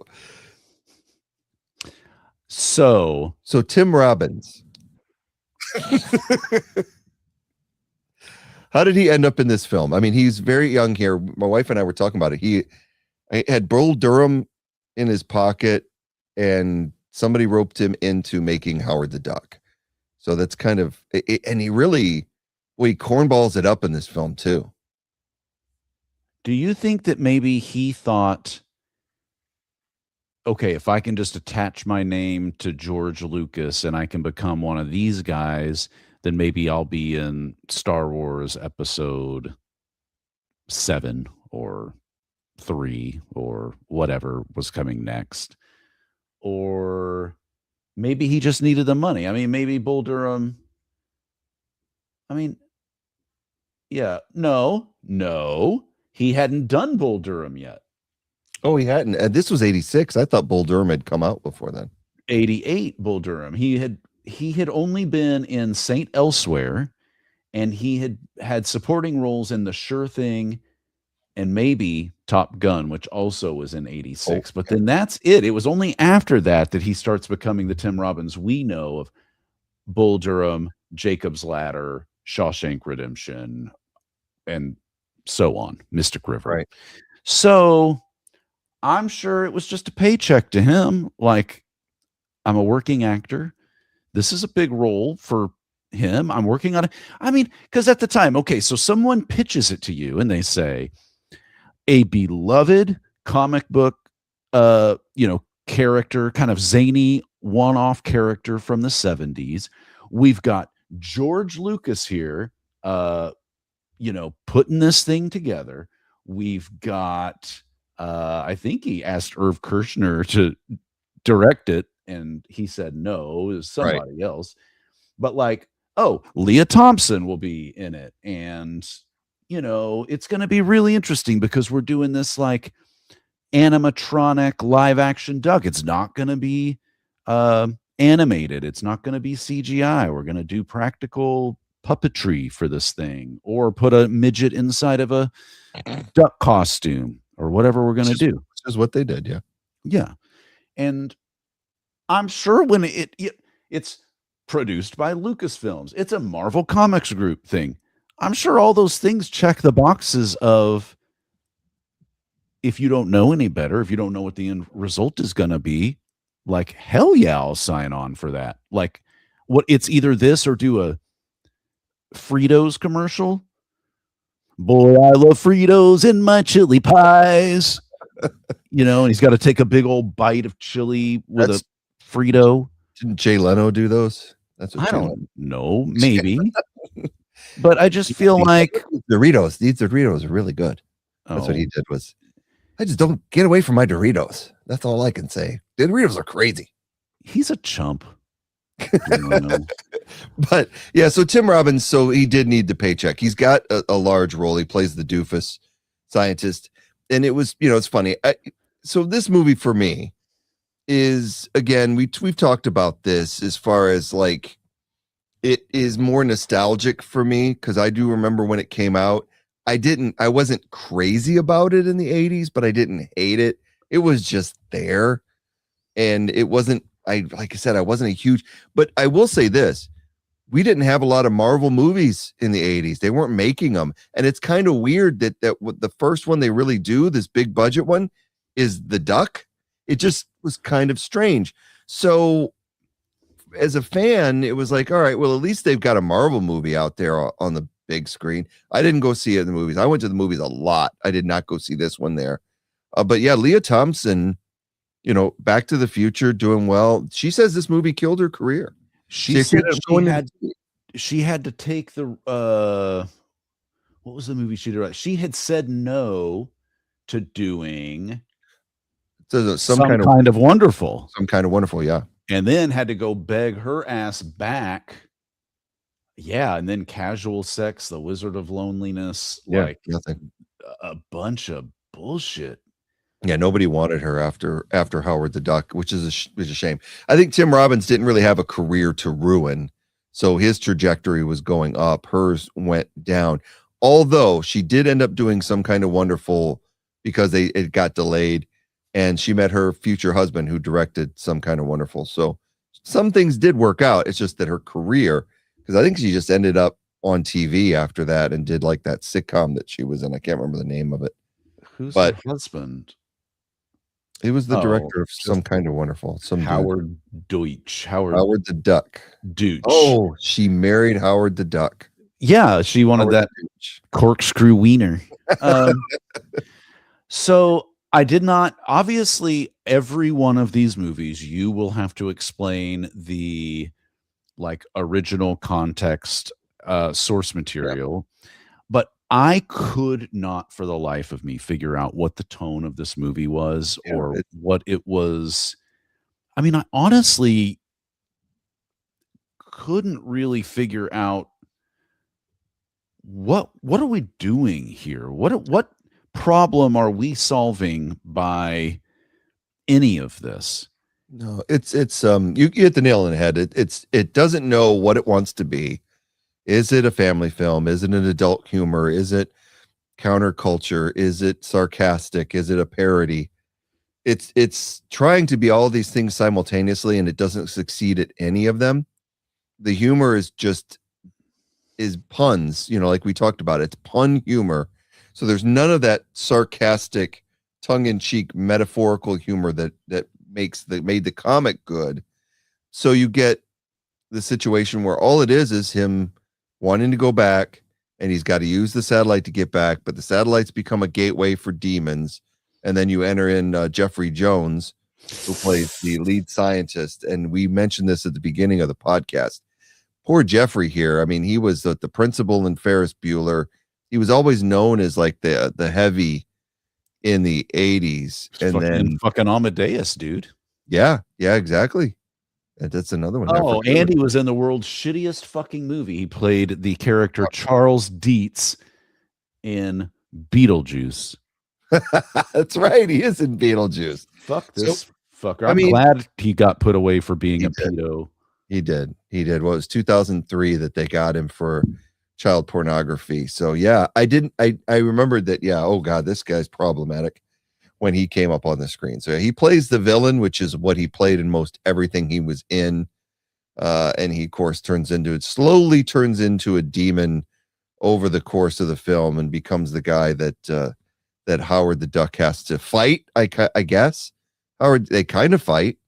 So Tim Robbins. How did he end up in this film? I mean, he's very young here. My wife and I were talking about it. He had Bull Durham in his pocket, and somebody roped him into making Howard the Duck. So that's kind of, and he really, he cornballs it up in this film too. Do you think that maybe he thought, okay, if I can just attach my name to George Lucas and I can become one of these guys, then maybe I'll be in Star Wars episode 7 or 3 or whatever was coming next? Or maybe he just needed the money. I mean, maybe Bull Durham. I mean, yeah, no, he hadn't done Bull Durham yet. Oh, he hadn't. This was 86. I thought Bull Durham had come out before then. 88 Bull Durham. He had only been in Saint Elsewhere, and he had supporting roles in The Sure Thing and maybe Top Gun, which also was in 86. But then that's it. It was only after that he starts becoming the Tim Robbins we know of Bull Durham, Jacob's Ladder, Shawshank Redemption, and so on, Mystic River. Right. So I'm sure it was just a paycheck to him. Like, I'm a working actor. This is a big role for him. I'm working on it. I mean, because at the time, okay, so someone pitches it to you and they say, a beloved comic book, character, kind of zany one-off character from the 70s. We've got George Lucas here, putting this thing together. We've got, I think he asked Irv Kirchner to direct it, and he said no, it was somebody else. But like, oh, Leah Thompson will be in it, and it's going to be really interesting because we're doing this like animatronic live action duck. It's not going to be animated. It's not going to be CGI. We're going to do practical puppetry for this thing, or put a midget inside of a duck costume, or whatever we're going to do. Which is what they did. Yeah. Yeah. And I'm sure when it's produced by Lucasfilms, it's a Marvel Comics Group thing. I'm sure all those things check the boxes of, if you don't know any better, if you don't know what the end result is going to be, like, hell yeah, I'll sign on for that. Like, what, it's either this or do a Fritos commercial. Boy, I love Fritos in my chili pies. And he's got to take a big old bite of chili with a Frito. Didn't Jay Leno do those? That's what I don't know, maybe. But I just feel like Doritos. These Doritos are really good. That's what he did. Was, I just don't get away from my Doritos. That's all I can say. The Doritos are crazy. He's a chump. But yeah, so Tim Robbins, so he did need the paycheck. He's got a large role. He plays the doofus scientist, and it was, it's funny. So this movie for me is, again, we've talked about this as far as like, it is more nostalgic for me because I do remember when it came out. I wasn't crazy about it in the 80s, but I didn't hate it. It was just there. And it wasn't, like I said, I wasn't a huge, but I will say this. We didn't have a lot of Marvel movies in the 80s. They weren't making them. And it's kind of weird that the first one they really do, this big budget one, is The Duck. It just was kind of strange. So as a fan, it was like, all right, well, at least they've got a Marvel movie out there on the big screen. I didn't go see it in the movies. I went to the movies a lot. I did not go see this one there. But yeah, Leah Thompson, Back to the Future, doing well. She says this movie killed her career. She said she had to take the what was the movie she did? She had said no to doing some kind of wonderful. Some Kind of Wonderful, yeah. And then had to go beg her ass back. Yeah, and then Casual Sex, The Wizard of Loneliness, like nothing. A bunch of bullshit. Yeah, nobody wanted her after Howard the Duck, which is a shame. I think Tim Robbins didn't really have a career to ruin, so his trajectory was going up. Hers went down. Although she did end up doing Some Kind of Wonderful because it got delayed, and she met her future husband who directed Some Kind of Wonderful. So some things did work out. It's just that her career, because I think she just ended up on TV after that and did like that sitcom that she was in. I can't remember the name of it. Who's her husband? He was the director of Some Kind of Wonderful. Howard Deutsch. Howard the Duck. Deutsch. Oh, she married Howard the Duck. Yeah, she wanted that corkscrew wiener. Um, so I did not. Obviously, every one of these movies, you will have to explain the original context, source material. But I could not, for the life of me, figure out what the tone of this movie was or what it was. I mean, I honestly couldn't really figure out what are we doing here? What problem are we solving by any of this? No, it's you hit the nail on the head. It doesn't know what it wants to be. Is it a family film? Is it an adult humor? Is it counterculture? Is it sarcastic? Is it a parody? It's trying to be all these things simultaneously, and it doesn't succeed at any of them. The humor is puns, like we talked about. It's pun humor. So there's none of that sarcastic, tongue-in-cheek, metaphorical humor that made the comic good. So you get the situation where all it is him wanting to go back, and he's got to use the satellite to get back, but the satellites become a gateway for demons. And then you enter in Jeffrey Jones, who plays the lead scientist. And we mentioned this at the beginning of the podcast. Poor Jeffrey here. I mean, he was the principal in Ferris Bueller. He was always known as the heavy in the 80s. And then fucking Amadeus, dude. Yeah, exactly. That's another one. Oh, and he was in the world's shittiest fucking movie. He played the character Charles Dietz in Beetlejuice. That's right. He is in Beetlejuice. Fuck this fucker. I'm glad he got put away for being a pedo. He did. Well, it was 2003 that they got him for child pornography. So yeah, I remembered that. Yeah. Oh God, this guy's problematic when he came up on the screen. So he plays the villain, which is what he played in most everything he was in. And he of course slowly turns into a demon over the course of the film and becomes the guy that Howard the Duck has to fight. I guess they kind of fight.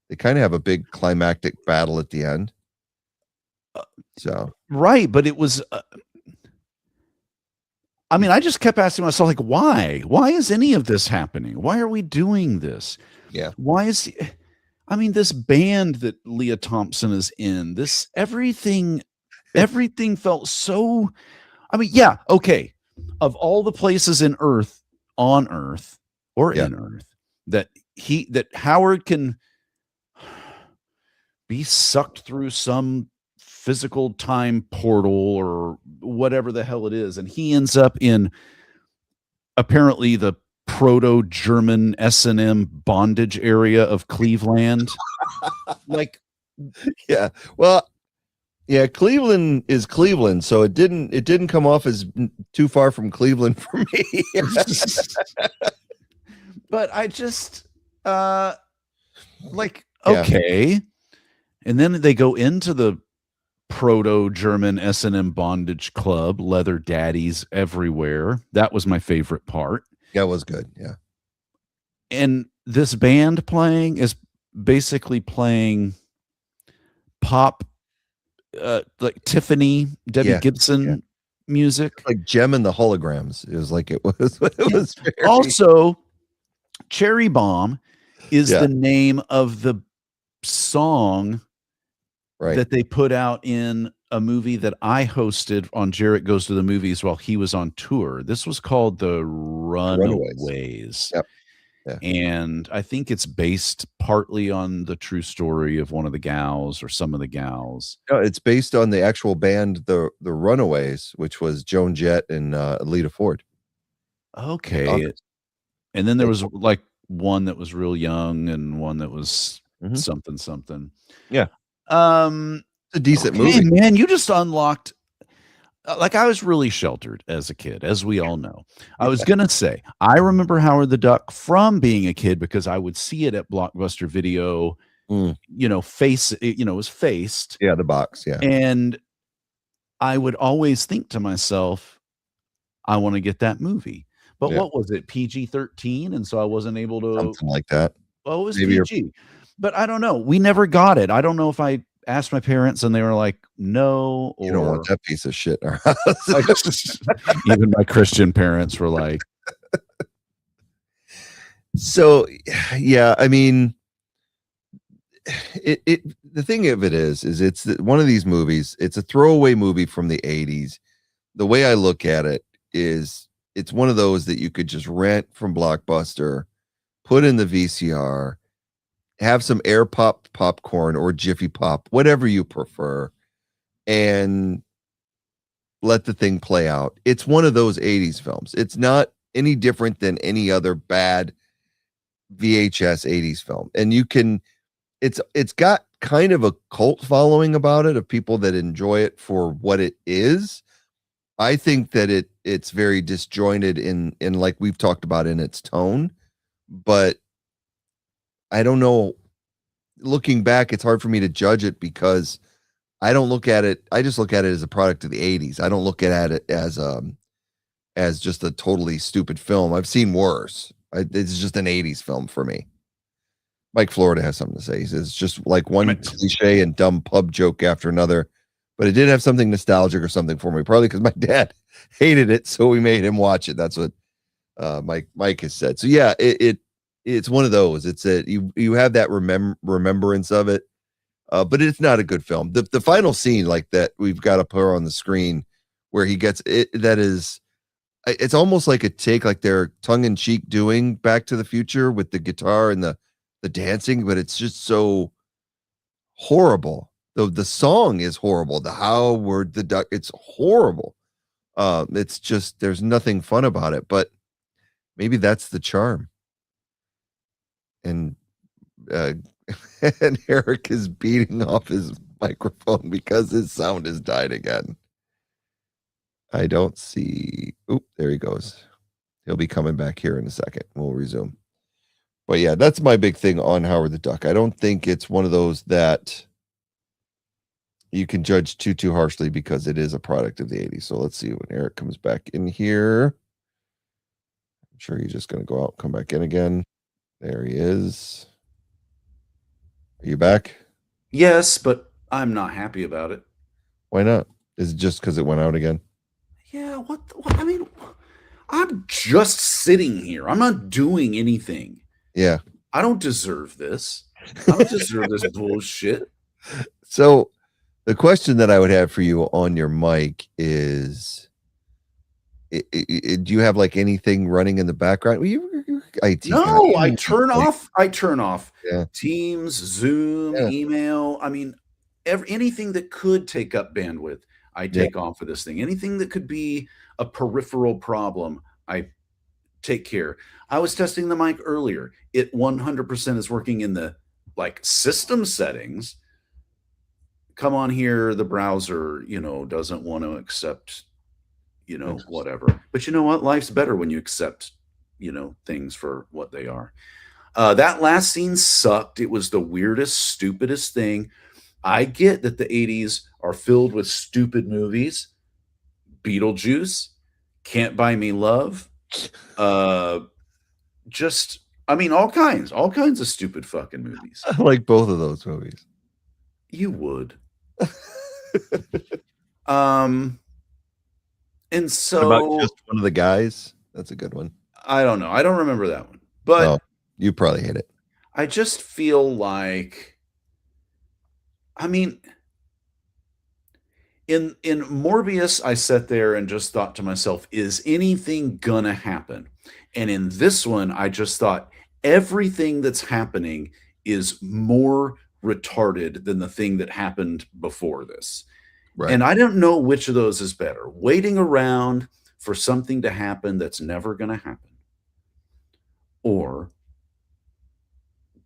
They kind of have a big climactic battle at the end. So right, but it was. I mean, I just kept asking myself, why? Why is any of this happening? Why are we doing this? Yeah. Why is? I mean, this band that Leah Thompson is in. This everything felt so. I mean, yeah, okay. Of all the places on Earth, in Earth, that Howard can be sucked through some physical time portal or whatever the hell it is, and he ends up in apparently the proto-German S&M bondage area of Cleveland. Yeah, well, yeah, Cleveland is Cleveland, so it didn't come off as too far from Cleveland for me. But I just okay. And then they go into the proto-German S&M bondage club, leather daddies everywhere. That was my favorite part. Yeah, it was good. Yeah. And this band playing is basically playing pop, like Tiffany, Debbie Gibson music. Like Gem and the Holograms. It was very... Also, Cherry Bomb is the name of the song that they put out in a movie that I hosted on Jarrett Goes to the Movies while he was on tour. This was called The Runaways. Yep. Yeah. And I think it's based partly on the true story of one of the gals or some of the gals. No, it's based on the actual band, the Runaways, which was Joan Jett and Lita Ford. Okay. And then there was one that was real young and one that was something. Yeah. It's a decent movie, man. You just unlocked. I was really sheltered as a kid, as we all know. I was gonna say I remember Howard the Duck from being a kid because I would see it at Blockbuster Video. It was faced. Yeah, the box. Yeah, and I would always think to myself, I want to get that movie. But what was it? PG-13, and so I wasn't able to. Something like that. Well, it was PG. But I don't know. We never got it. I don't know if I asked my parents and they were like, no. You don't Or want that piece of shit in our house. even my Christian parents were like, so yeah, I mean, the thing of it is it's one of these movies. It's a throwaway movie from the 80s. The way I look at it is it's one of those that you could just rent from Blockbuster, put in the VCR, have some air pop popcorn or Jiffy Pop, whatever you prefer, and let the thing play out. It's one of those 80s films. It's not any different than any other bad VHS 80s film. And you can it's got kind of a cult following about it of people that enjoy it for what it is. I think that it's very disjointed in like we've talked about in its tone, but I don't know. Looking back, it's hard for me to judge it because I don't look at it. I just look at it as a product of the 80s. I don't look at it as just a totally stupid film. I've seen worse. It's just an 80s film for me. Mike Florida has something to say. He says it's just like one cliche and dumb pub joke after another, but it did have something nostalgic or something for me. Probably because my dad hated it, so we made him watch it. That's what Mike has said. So yeah, it's one of those. It's you have that remembrance of it, but it's not a good film. The final scene like that we've got to put on the screen where he gets it. That is, it's almost like a take like they're tongue in cheek doing Back to the Future with the guitar and the dancing, but it's just so horrible. The song is horrible. The Howard the Duck, it's horrible. It's just there's nothing fun about it, but maybe that's the charm. And and Eric is beating off his microphone because his sound has died again. I don't see. Oop, there he goes. He'll be coming back here in a second. We'll resume. But yeah, that's my big thing on Howard the Duck. I don't think it's one of those that you can judge too harshly because it is a product of the 80s. So let's see when Eric comes back in here. I'm sure he's just going to go out and come back in again. There he is. Are you back? yes, but I'm not happy about it. Why not? Is it just because it went out again? Yeah, what? I mean, I'm just sitting here. I'm not doing anything. Yeah. I don't deserve this. I don't deserve this bullshit. So the question that I would have for you on your mic is, do you have like anything running in the background? Well, you're IT No, guy. I turn off Yeah. Teams, Zoom, Yeah. email. I mean, anything that could take up bandwidth, I take off of this thing. Anything that could be a peripheral problem, I take care. I was testing the mic earlier. It 100% is working in the like system settings. Come on here, the browser, doesn't want to accept, whatever. But you know what? Life's better when you accept, things for what they are. That last scene sucked. It was the weirdest, stupidest thing. I get that the 80s are filled with stupid movies. Beetlejuice, Can't Buy Me Love, all kinds of stupid fucking movies. I like both of those movies. You would. And so What about Just One of the Guys? That's a good one. I don't know. I don't remember that one. But you probably hate it. I just feel like, I mean, in Morbius, I sat there and just thought to myself, is anything gonna happen? And in this one, I just thought everything that's happening is more retarded than the thing that happened before this. Right. And I don't know which of those is better. Waiting around for something to happen that's never going to happen, or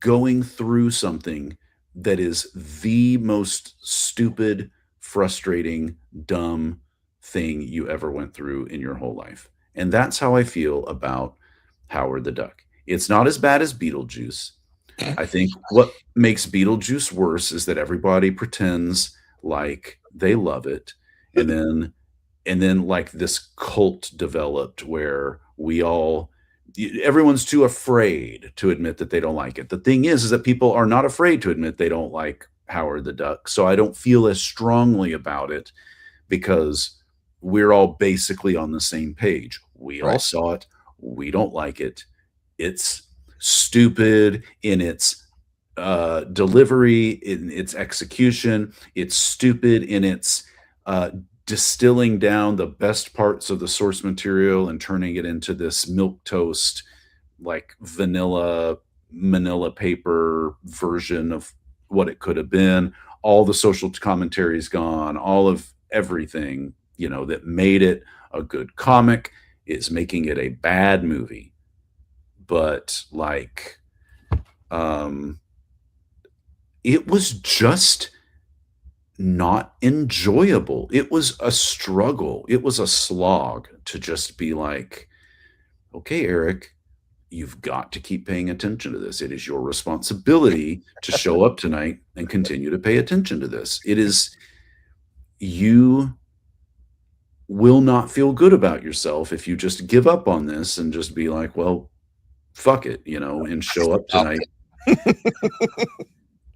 going through something that is the most stupid, frustrating, dumb thing you ever went through in your whole life. And that's how I feel about Howard the Duck. It's not as bad as Beetlejuice. I think what makes Beetlejuice worse is that everybody pretends like they love it, and then like this cult developed where everyone's too afraid to admit that they don't like it. The thing is that people are not afraid to admit they don't like Howard the Duck, so I don't feel as strongly about it because we're all basically on the same page. We all saw it. We don't like it. It's stupid in its delivery, in its execution. It's stupid in its distilling down the best parts of the source material and turning it into this milk toast, like vanilla manila paper version of what it could have been. All the social commentary is gone. All of everything, you know, that made it a good comic is making it a bad movie. But like, it was just not enjoyable. It was a struggle. It was a slog to just be like, okay, Eric, you've got to keep paying attention to this. It is your responsibility to show up tonight and continue to pay attention to this. It is, you will not feel good about yourself if you just give up on this and just be like, well, fuck it, you know, and show up tonight.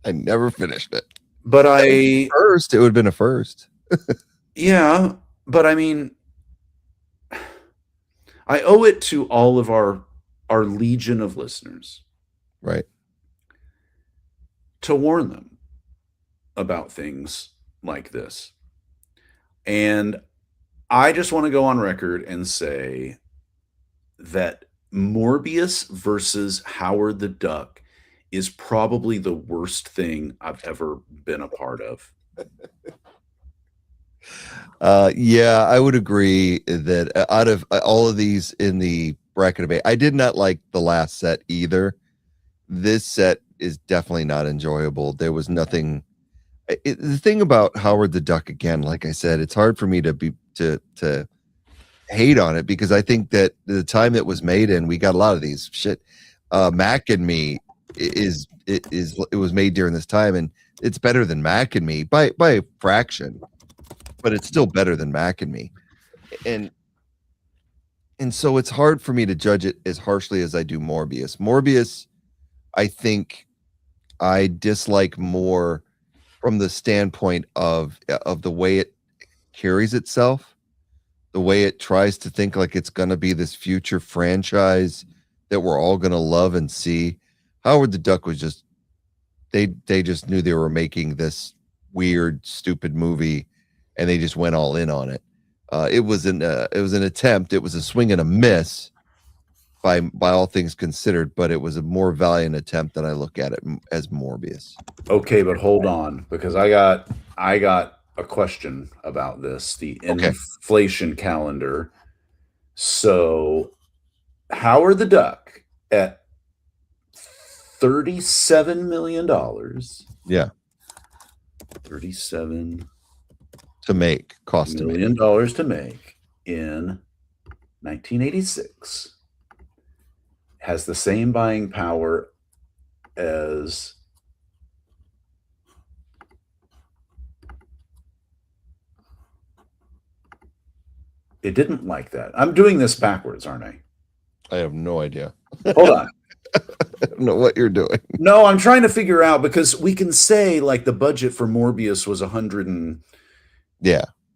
I never finished it. But it would have been a first. Yeah, but I mean, I owe it to all of our legion of listeners, right, to warn them about things like this. And I just want to go on record and say that Morbius versus Howard the Duck is probably the worst thing I've ever been a part of. Yeah, I would agree that out of all of these in the bracket debate, I did not like the last set either. This set is definitely not enjoyable. There was nothing. The thing about Howard the Duck, again, like I said, it's hard for me to hate on it because I think that the time it was made in, we got a lot of these shit. Mac and Me it was made during this time, and it's better than Mac and Me by a fraction, but it's still better than Mac and Me, and so it's hard for me to judge it as harshly as I do Morbius. Morbius, I think I dislike more from the standpoint of the way it carries itself, the way it tries to think like it's going to be this future franchise that we're all going to love and see. Howard the Duck was just, they just knew they were making this weird, stupid movie, and they just went all in on it. It was an attempt. It was a swing and a miss by all things considered, but it was a more valiant attempt than I look at it as Morbius. Okay, but hold on, because I got a question about this, the inflation calendar. So Howard the Duck at $37 million. Yeah. 37 to make, cost $1 million to make in 1986 has the same buying power as it didn't like that. I'm doing this backwards, aren't I? I have no idea. Hold on. I don't know what you're doing. No, I'm trying to figure out, because we can say like the budget for Morbius was 100 and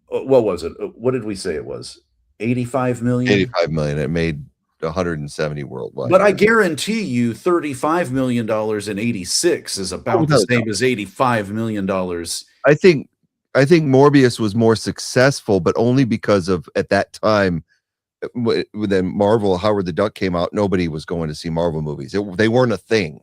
what was it? What did we say it was? 85 million? 85 million. It made 170 worldwide. But I guarantee you $35 million in 86 is about the same as $85 million. I think Morbius was more successful, but only because of, at that time, when Marvel, Howard the Duck came out, nobody was going to see Marvel movies. They weren't a thing.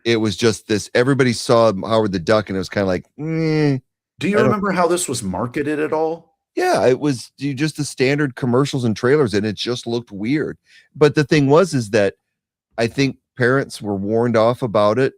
It was just this, everybody saw Howard the Duck, and it was kind of like, Do you remember how this was marketed at all? Yeah, it was just the standard commercials and trailers, and it just looked weird. But the thing was that I think parents were warned off about it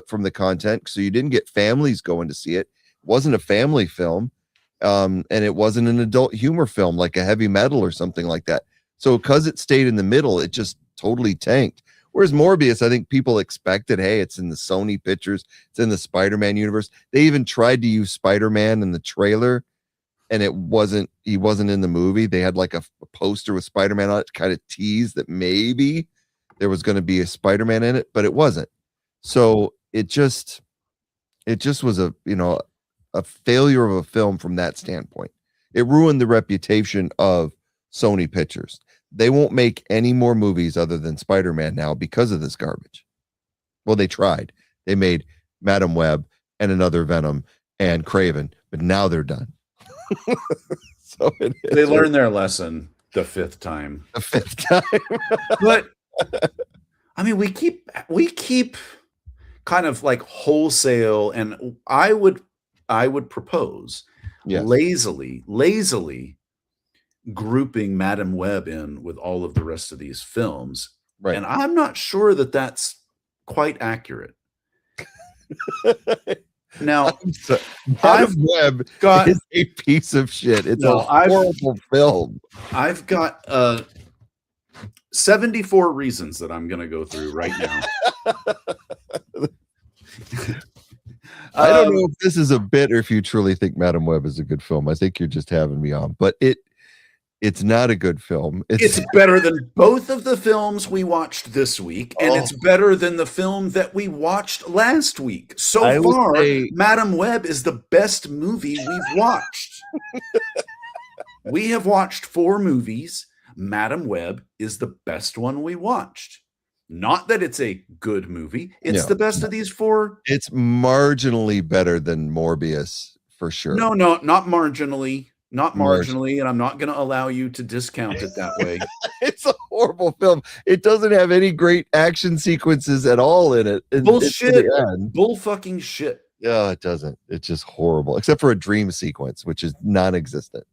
from the content, so you didn't get families going to see it. It wasn't a family film, and it wasn't an adult humor film like a Heavy Metal or something like that. So because it stayed in the middle, it just totally tanked. Whereas Morbius, I think people expected, hey, it's in the Sony pictures, it's in the Spider-Man universe. They even tried to use Spider-Man in the trailer, and he wasn't in the movie. They had like a poster with Spider-Man on it to kind of tease that maybe there was going to be a Spider-Man in it, but it wasn't. So it just, It just was a failure of a film from that standpoint. It ruined the reputation of Sony Pictures. They won't make any more movies other than Spider-Man now because of this garbage. Well, they tried. They made Madam Web and another Venom and Craven, but now they're done. So they learned their lesson the fifth time. The fifth time. But I mean, we keep kind of like wholesale, and I would propose lazily grouping Madam Web in with all of the rest of these films. Right. And I'm not sure that that's quite accurate. Now, Madam Web is a piece of shit. It's a horrible film. I've got 74 reasons that I'm going to go through right now. I don't know if this is a bit or if you truly think Madam Web is a good film. I think you're just having me on, but it's not a good film. It's better than both of the films we watched this week, and it's better than the film that we watched last week. So far, Madam Web is the best movie we've watched. We have watched 4 movies. Madam Web is the best one we watched. Not that it's a good movie. It's the best of these 4. It's marginally better than Morbius, for sure. No, not marginally. Not marginally, and I'm not going to allow you to discount it that way. It's a horrible film. It doesn't have any great action sequences at all in it. Bullshit. Bull fucking shit. Yeah, it doesn't. It's just horrible, except for a dream sequence, which is non-existent.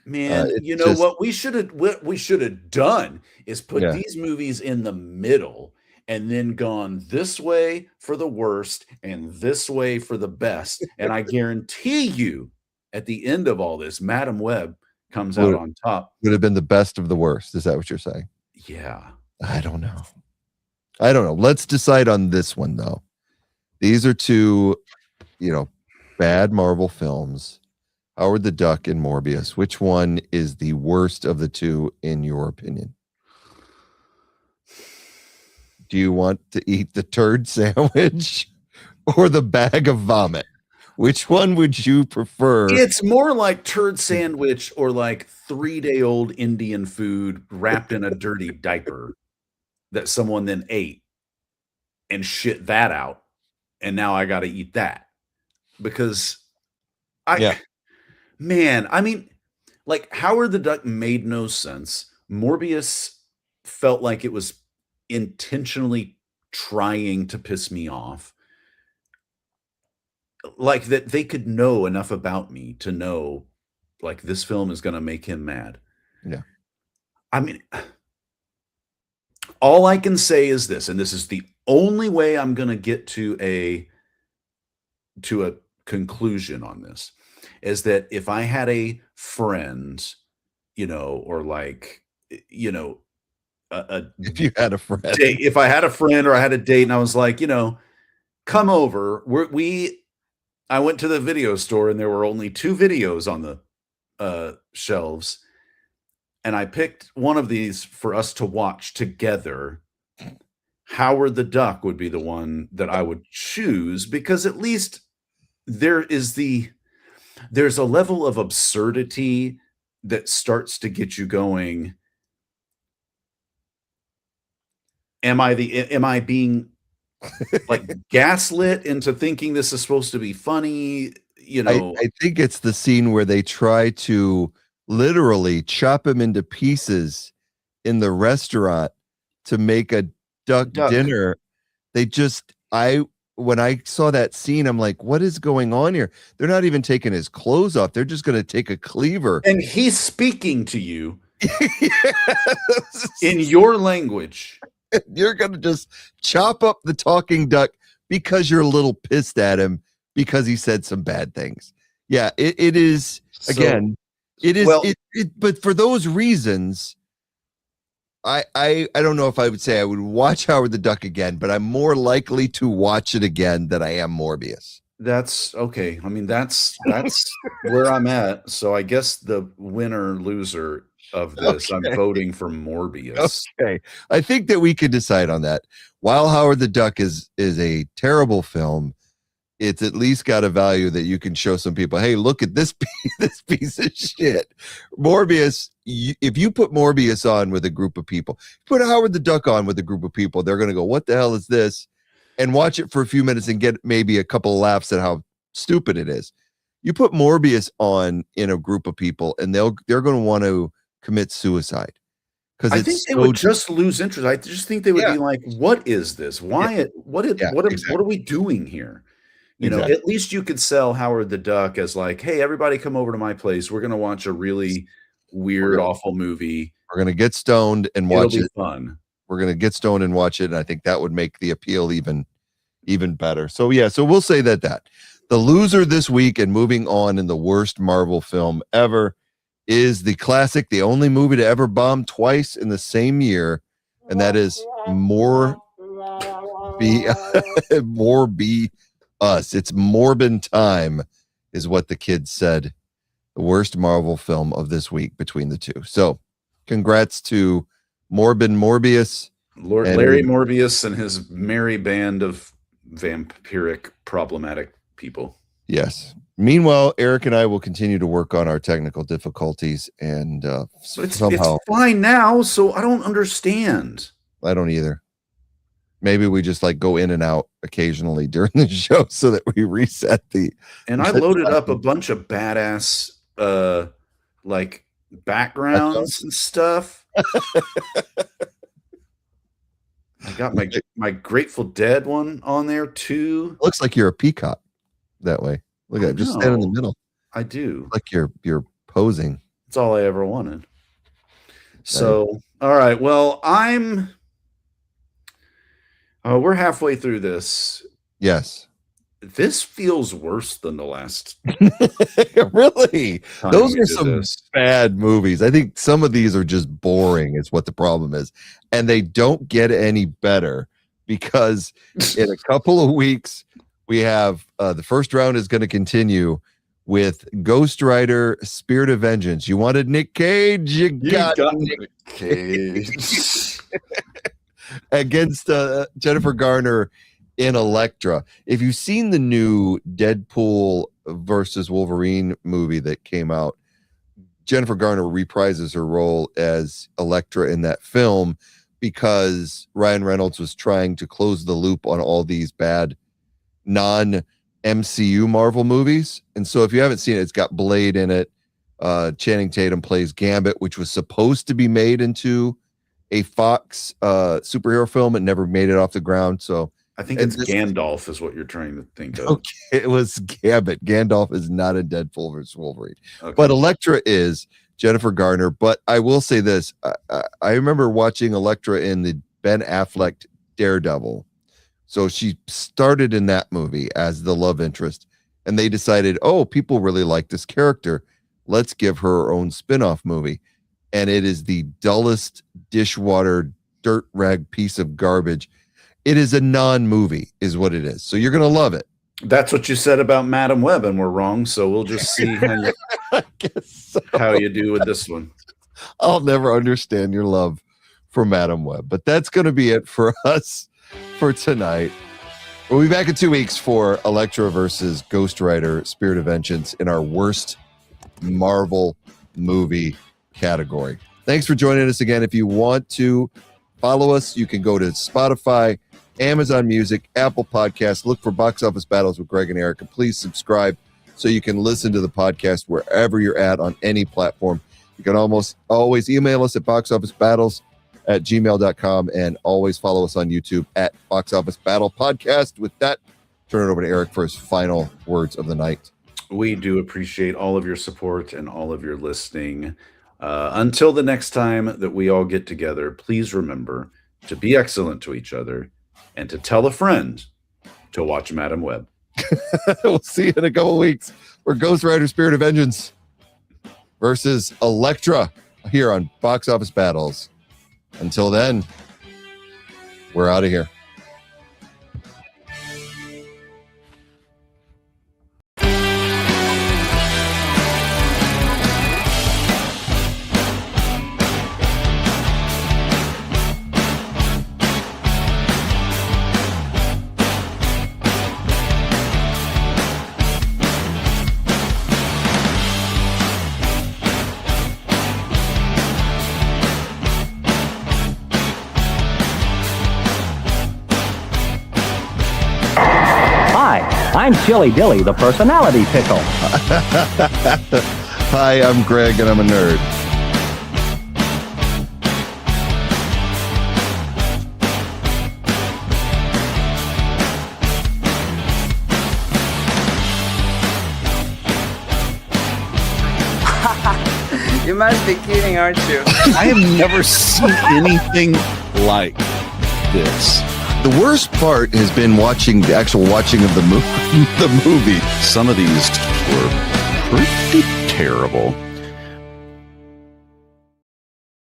Man, you know what we should have done is put these movies in the middle and then gone this way for the worst and this way for the best. And I guarantee you, at the end of all this, Madam Web comes out on top. Would have been the best of the worst. Is that what you're saying? Yeah. I don't know. Let's decide on this one, though. These are 2, bad Marvel films. Howard the Duck and Morbius. Which one is the worst of the 2 in your opinion? Do you want to eat the turd sandwich or the bag of vomit? Which one would you prefer? It's more like turd sandwich or like 3-day-old Indian food wrapped in a dirty diaper that someone then ate and shit that out. And now I got to eat that because man, I mean, like Howard the Duck made no sense. Morbius felt like it was intentionally trying to piss me off. Like that they could know enough about me to know like this film is going to make him mad. Yeah. I mean, all I can say is this, and this is the only way I'm going to get to a conclusion on this, is that if I had a friend, or like, if you had a friend, if I had a friend or I had a date and I was like, come over, I went to the video store and there were only 2 videos on the shelves. And I picked one of these for us to watch together. Howard the Duck would be the one that I would choose because at least there's a level of absurdity that starts to get you going. Am I being like gaslit into thinking this is supposed to be funny? I think it's the scene where they try to literally chop him into pieces in the restaurant to make a duck dinner. When I saw that scene, I'm like, what is going on here? They're not even taking his clothes off. They're just going to take a cleaver. And he's speaking to you in your language. You're going to just chop up the talking duck because you're a little pissed at him because he said some bad things. Yeah, it is. Again, it is. Well, but for those reasons, I don't know if I would say I would watch Howard the Duck again, but I'm more likely to watch it again than I am Morbius. That's okay. I mean, that's where I'm at. So I guess the winner loser of this, I'm voting for Morbius. Okay. I think that we could decide on that. While Howard the Duck is a terrible film, it's at least got a value that you can show some people, hey, look at this this piece of shit. Morbius, if you put Morbius on with a group of people, put Howard the Duck on with a group of people, they're going to go, what the hell is this? And watch it for a few minutes and get maybe a couple of laughs at how stupid it is. You put Morbius on in a group of people and they're going to want to commit suicide. I think they would just lose interest. I just think they would be like, what is this? Why? What are we doing here? You know, at least you could sell Howard the Duck as like, hey, everybody come over to my place. We're going to watch a really weird, awful movie. We're going to get stoned and watch it. Fun. We're going to get stoned and watch it. And I think that would make the appeal even better. So, yeah, so we'll say that the loser this week and moving on in the worst Marvel film ever is the classic, the only movie to ever bomb twice in the same year. And that is More Be Us. It's Morbin Time is what the kids said. The worst Marvel film of this week between the two. So congrats to Morbius. Larry Morbius and his merry band of vampiric problematic people. Yes. Meanwhile, Eric and I will continue to work on our technical difficulties and somehow it's fine now, so I don't understand. I don't either. Maybe we just like go in and out occasionally during the show so that we reset the. And I loaded up a bunch of badass like backgrounds and stuff. I got my Grateful Dead one on there too. Looks like you're a peacock that way. Look at it, just stand in the middle. I do. Like you're posing. That's all I ever wanted. So, all right. Well, we're halfway through this. Yes. This feels worse than the last. Really? Those are some bad movies. I think some of these are just boring is what the problem is. And they don't get any better because in a couple of weeks, we have the first round is going to continue with Ghost Rider Spirit of Vengeance. You wanted Nick Cage? You got Nick Cage. Against Jennifer Garner in Elektra. If you've seen the new Deadpool versus Wolverine movie that came out, Jennifer Garner reprises her role as Elektra in that film because Ryan Reynolds was trying to close the loop on all these bad non-MCU Marvel movies. And so if you haven't seen it, it's got Blade in it. Channing Tatum plays Gambit, which was supposed to be made into a Fox superhero film. It never made it off the ground. So I think it's Gandalf is what you're trying to think of. Okay, it was Gambit. Gandalf is not a Deadpool versus Wolverine. Okay. But Elektra is Jennifer Garner. But I will say this. I remember watching Elektra in the Ben Affleck Daredevil. So she started in that movie as the love interest. And they decided, oh, people really like this character. Let's give her own spin-off movie. And it is the dullest dishwater dirt rag piece of garbage. It is a non-movie is what it is. So you're going to love it. That's what you said about Madam Web, and we're wrong. So we'll just see how you do with this one. I'll never understand your love for Madam Web. But that's going to be it for us for tonight. We'll be back in 2 weeks for Elektra versus Ghost Rider Spirit of Vengeance in our worst Marvel movie category. Thanks for joining us again. If you want to follow us, you can go to Spotify, Amazon Music, Apple Podcasts. Look for Box Office Battles with Greg and Eric. And please subscribe so you can listen to the podcast wherever you're at on any platform. You can almost always email us at boxofficebattles@gmail.com and always follow us on YouTube at Box Office Battle Podcast. With that, turn it over to Eric for his final words of the night. We do appreciate all of your support and all of your listening. Until the next time that we all get together, please remember to be excellent to each other and to tell a friend to watch Madam Web. We'll see you in a couple weeks for Ghost Rider Spirit of Vengeance versus Elektra here on Box Office Battles. Until then, we're out of here. I'm Chili Dilly, the personality pickle. Hi, I'm Greg, and I'm a nerd. You must be kidding, aren't you? I have never seen anything like this. The worst part has been watching the actual watching of the movie. Some of these were pretty terrible.